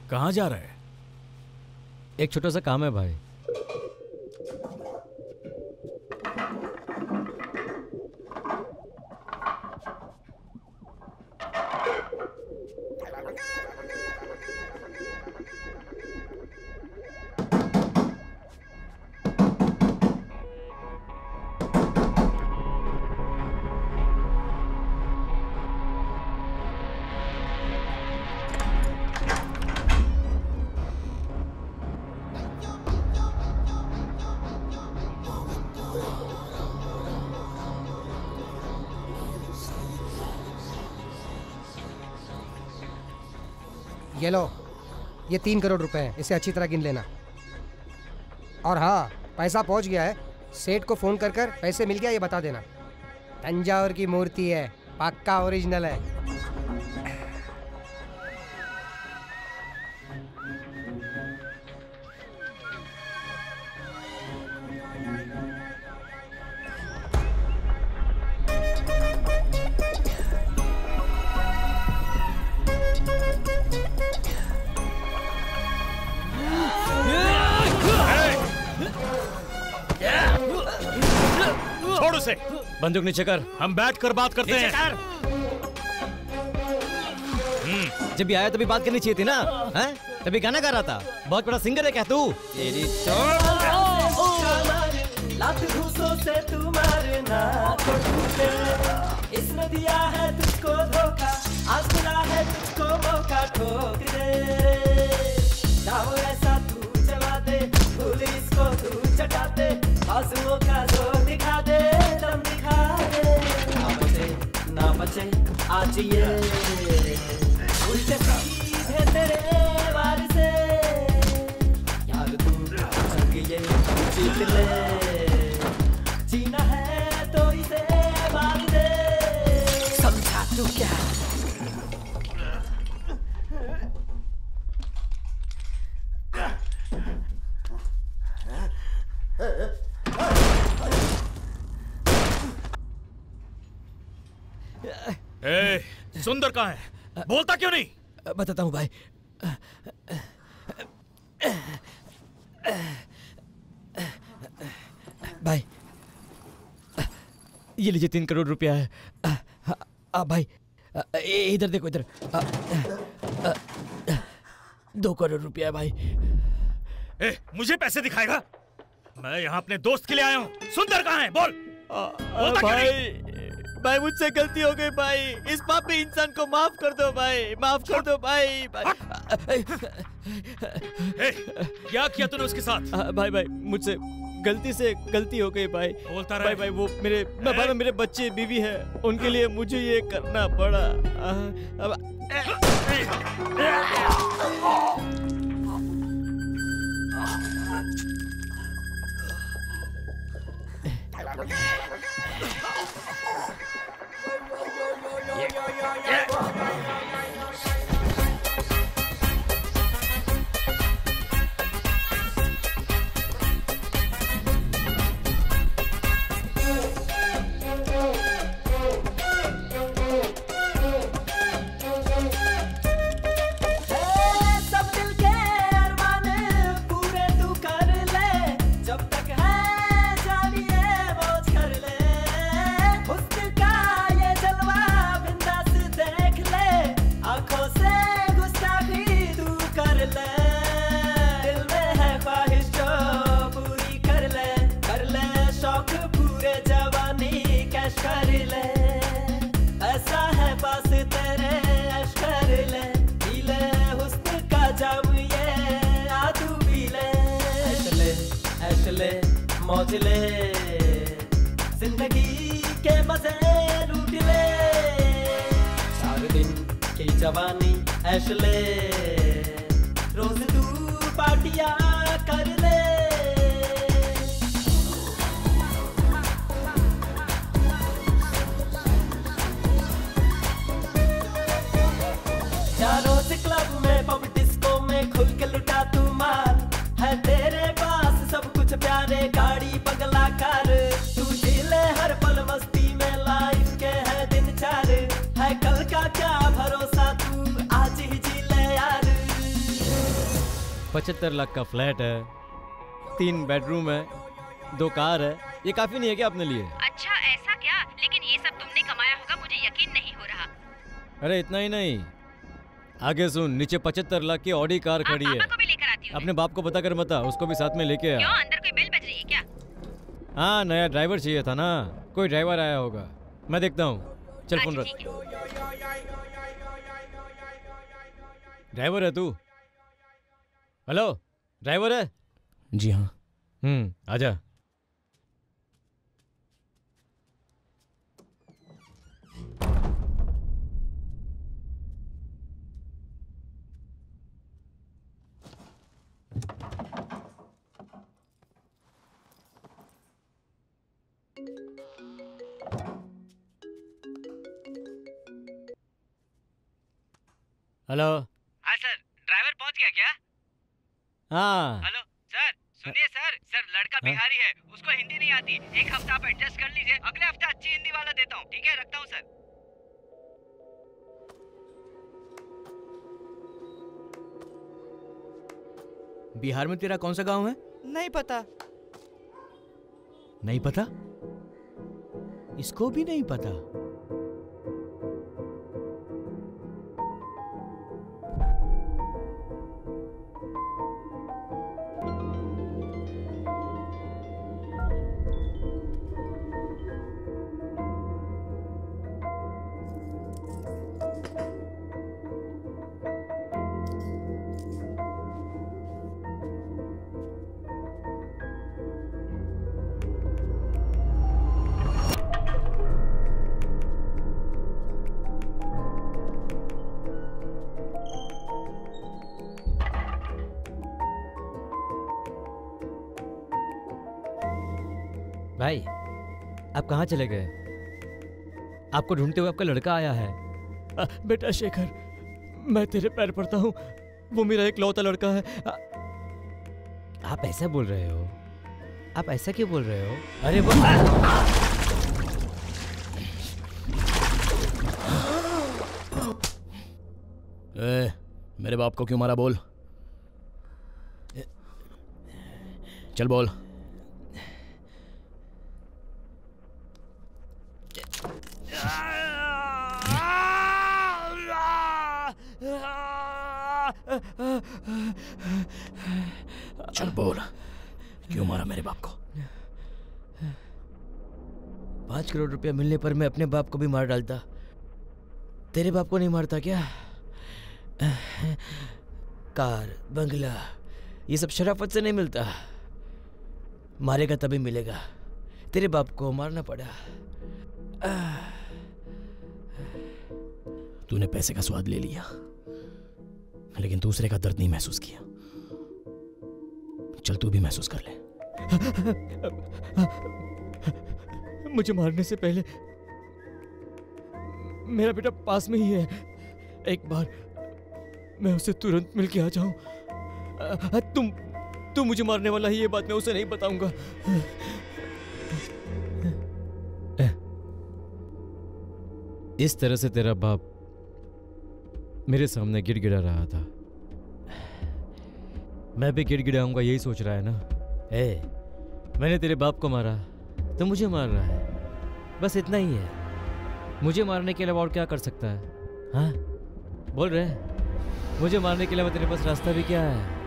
कहाँ जा रहा है? एक छोटा सा काम है भाई। ये लो, ये 3 करोड़ रुपए हैं, इसे अच्छी तरह गिन लेना। और हाँ, पैसा पहुंच गया है। सेठ को फोन कर कर पैसे मिल गया ये बता देना। तंजावुर की मूर्ति है, पक्का ओरिजिनल है। ले। बंदूक नीचे कर। हम बैठ कर बात करते हैं। जब भी आया तभी बात करनी चाहिए थी ना, हैं? तभी गाना गा रहा था। बहुत बड़ा सिंगर है क्या तू? तेरी लाख घूसों से तू मारना तो टूटे, इसने दिया है तुझको धोखा, आज मिला है तुझको मौका, ठोक दे जाओ ऐसा तू चला दे, पुलिस को तू चटा दे, बाजुओं का जोर दिखा दे, दम दिखा दे, ना बचे आज ये उल्टे सीधे तेरे वार से, यार तू संग ये जीत ले, जीना है तो इसे मार दे, समझा तू क्या? ए, सुंदर कहाँ है? बोलता क्यों नहीं? बताता हूँ भाई। भाई ये लीजिए 3 करोड़ रुपया है। भाई इधर देखो, इधर 2 करोड़ रुपया है भाई। ए, मुझे पैसे दिखाएगा? मैं यहाँ अपने दोस्त के लिए आया हूँ। सुंदर कहाँ है? बोल। बोलता क्यों नहीं? भाई मुझसे गलती हो गई भाई, इस पापी इंसान को माफ कर दो भाई, माफ कर दो भाई। क्या किया तूने उसके साथ? भाई मुझसे गलती से गलती हो गई भाई। बोलता रहे। भाई वो मेरे बच्चे बीवी है, उनके लिए मुझे ये करना पड़ा। मौज ले, जिंदगी के मजे लूट ले, सारे दिन की जवानी ऐश ले, रोज तू पार्टियां कर ले। जा रोज क्लब में, पब डिस्को में खुल के लुटा तू मार, है तेरे पास सब कुछ प्यारे, गाड़ी बंगला कार, तू जी ले हर पल मस्ती में, लाइफ के है दिन चार, है कल का क्या भरोसा, तू आज ही जी ले यार। 75 लाख का फ्लैट है, 3 बेडरूम है, 2 कार है, ये काफी नहीं है क्या अपने लिए? अच्छा ऐसा क्या? लेकिन ये सब तुमने कमाया होगा, मुझे यकीन नहीं हो रहा। अरे इतना ही नहीं, आगे सुन, नीचे 75 लाख की ऑडी कार खड़ी है। अपने बाप को पता कर मत, उसको भी साथ में लेके आ। क्यों, अंदर कोई बेल बज रही है क्या? हाँ, नया ड्राइवर चाहिए था ना, कोई ड्राइवर आया होगा, मैं देखता हूँ। चल फोन रख। ड्राइवर है तू? हेलो, ड्राइवर है? जी हाँ। आजा। हेलो। हाँ सर, ड्राइवर पहुंच गया क्या? हाँ। हेलो सर, सुनिए सर लड़का बिहारी है, उसको हिंदी नहीं आती, एक हफ्ता आप एडजस्ट कर लीजिए, अगले हफ्ते अच्छी हिंदी वाला देता हूँ, ठीक है? रखता हूँ सर। बिहार में तेरा कौन सा गांव है? नहीं पता। नहीं पता? इसको भी नहीं पता। भाई आप कहाँ चले गए? आपको ढूंढते हुए आपका लड़का आया है। बेटा शेखर, मैं तेरे पैर पड़ता हूँ, वो मेरा एक लौता लड़का है। आप ऐसा बोल रहे हो? आप ऐसा क्यों बोल रहे हो? अरे वो मेरे बाप को क्यों मारा? बोल, चल बोल। चल बोल, क्यों मारा मेरे बाप को? 5 करोड़ रुपया मिलने पर मैं अपने बाप को भी मार डालता, तेरे बाप को नहीं मारता क्या? कार, बंगला, ये सब शराफत से नहीं मिलता, मारेगा तभी मिलेगा। तेरे बाप को मारना पड़ा। तूने पैसे का स्वाद ले लिया, लेकिन दूसरे का दर्द नहीं महसूस किया। चल तू भी महसूस कर ले। मुझे मारने से पहले मेरा बेटा पास में ही है, एक बार मैं उसे तुरंत मिल के आ जाऊं। तुम मुझे मारने वाला है, ये बात मैं उसे नहीं बताऊंगा। इस तरह से तेरा बाप मेरे सामने गिड़गिड़ा रहा था, मैं भी गिड़गिड़ाऊंगा यही सोच रहा है ना? मैंने तेरे बाप को मारा तो मुझे मार रहा है, बस इतना ही है। मुझे मारने के अलावा और क्या कर सकता है? हाँ बोल रहे, मुझे मारने के अलावा तेरे पास रास्ता भी क्या है?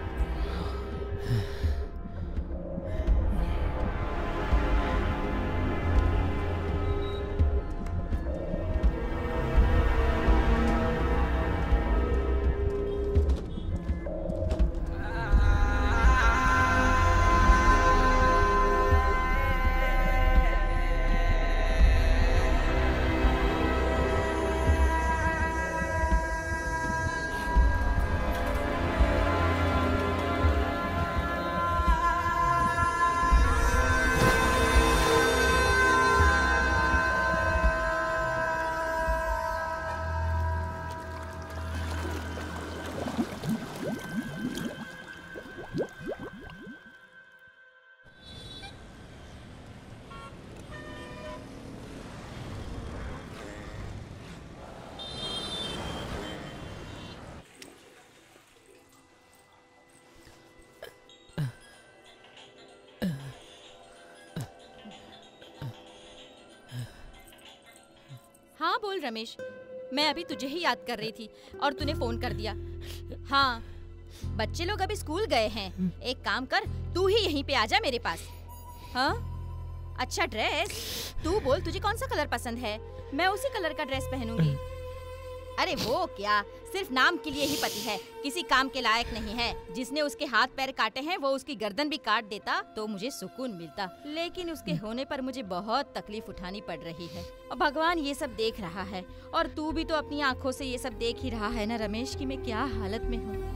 हाँ बोल रमेश, मैं अभी तुझे ही याद कर रही थी और तूने फोन कर दिया। हाँ, बच्चे लोग अभी स्कूल गए हैं, एक काम कर, तू ही यहीं पे आ जा मेरे पास। हाँ अच्छा, ड्रेस तू बोल तुझे कौन सा कलर पसंद है, मैं उसी कलर का ड्रेस पहनूंगी। अरे वो क्या, सिर्फ नाम के लिए ही पति है, किसी काम के लायक नहीं है। जिसने उसके हाथ पैर काटे हैं वो उसकी गर्दन भी काट देता तो मुझे सुकून मिलता, लेकिन उसके होने पर मुझे बहुत तकलीफ उठानी पड़ रही है। और भगवान ये सब देख रहा है, और तू भी तो अपनी आंखों से ये सब देख ही रहा है ना रमेश कि मैं क्या हालत में हूँ।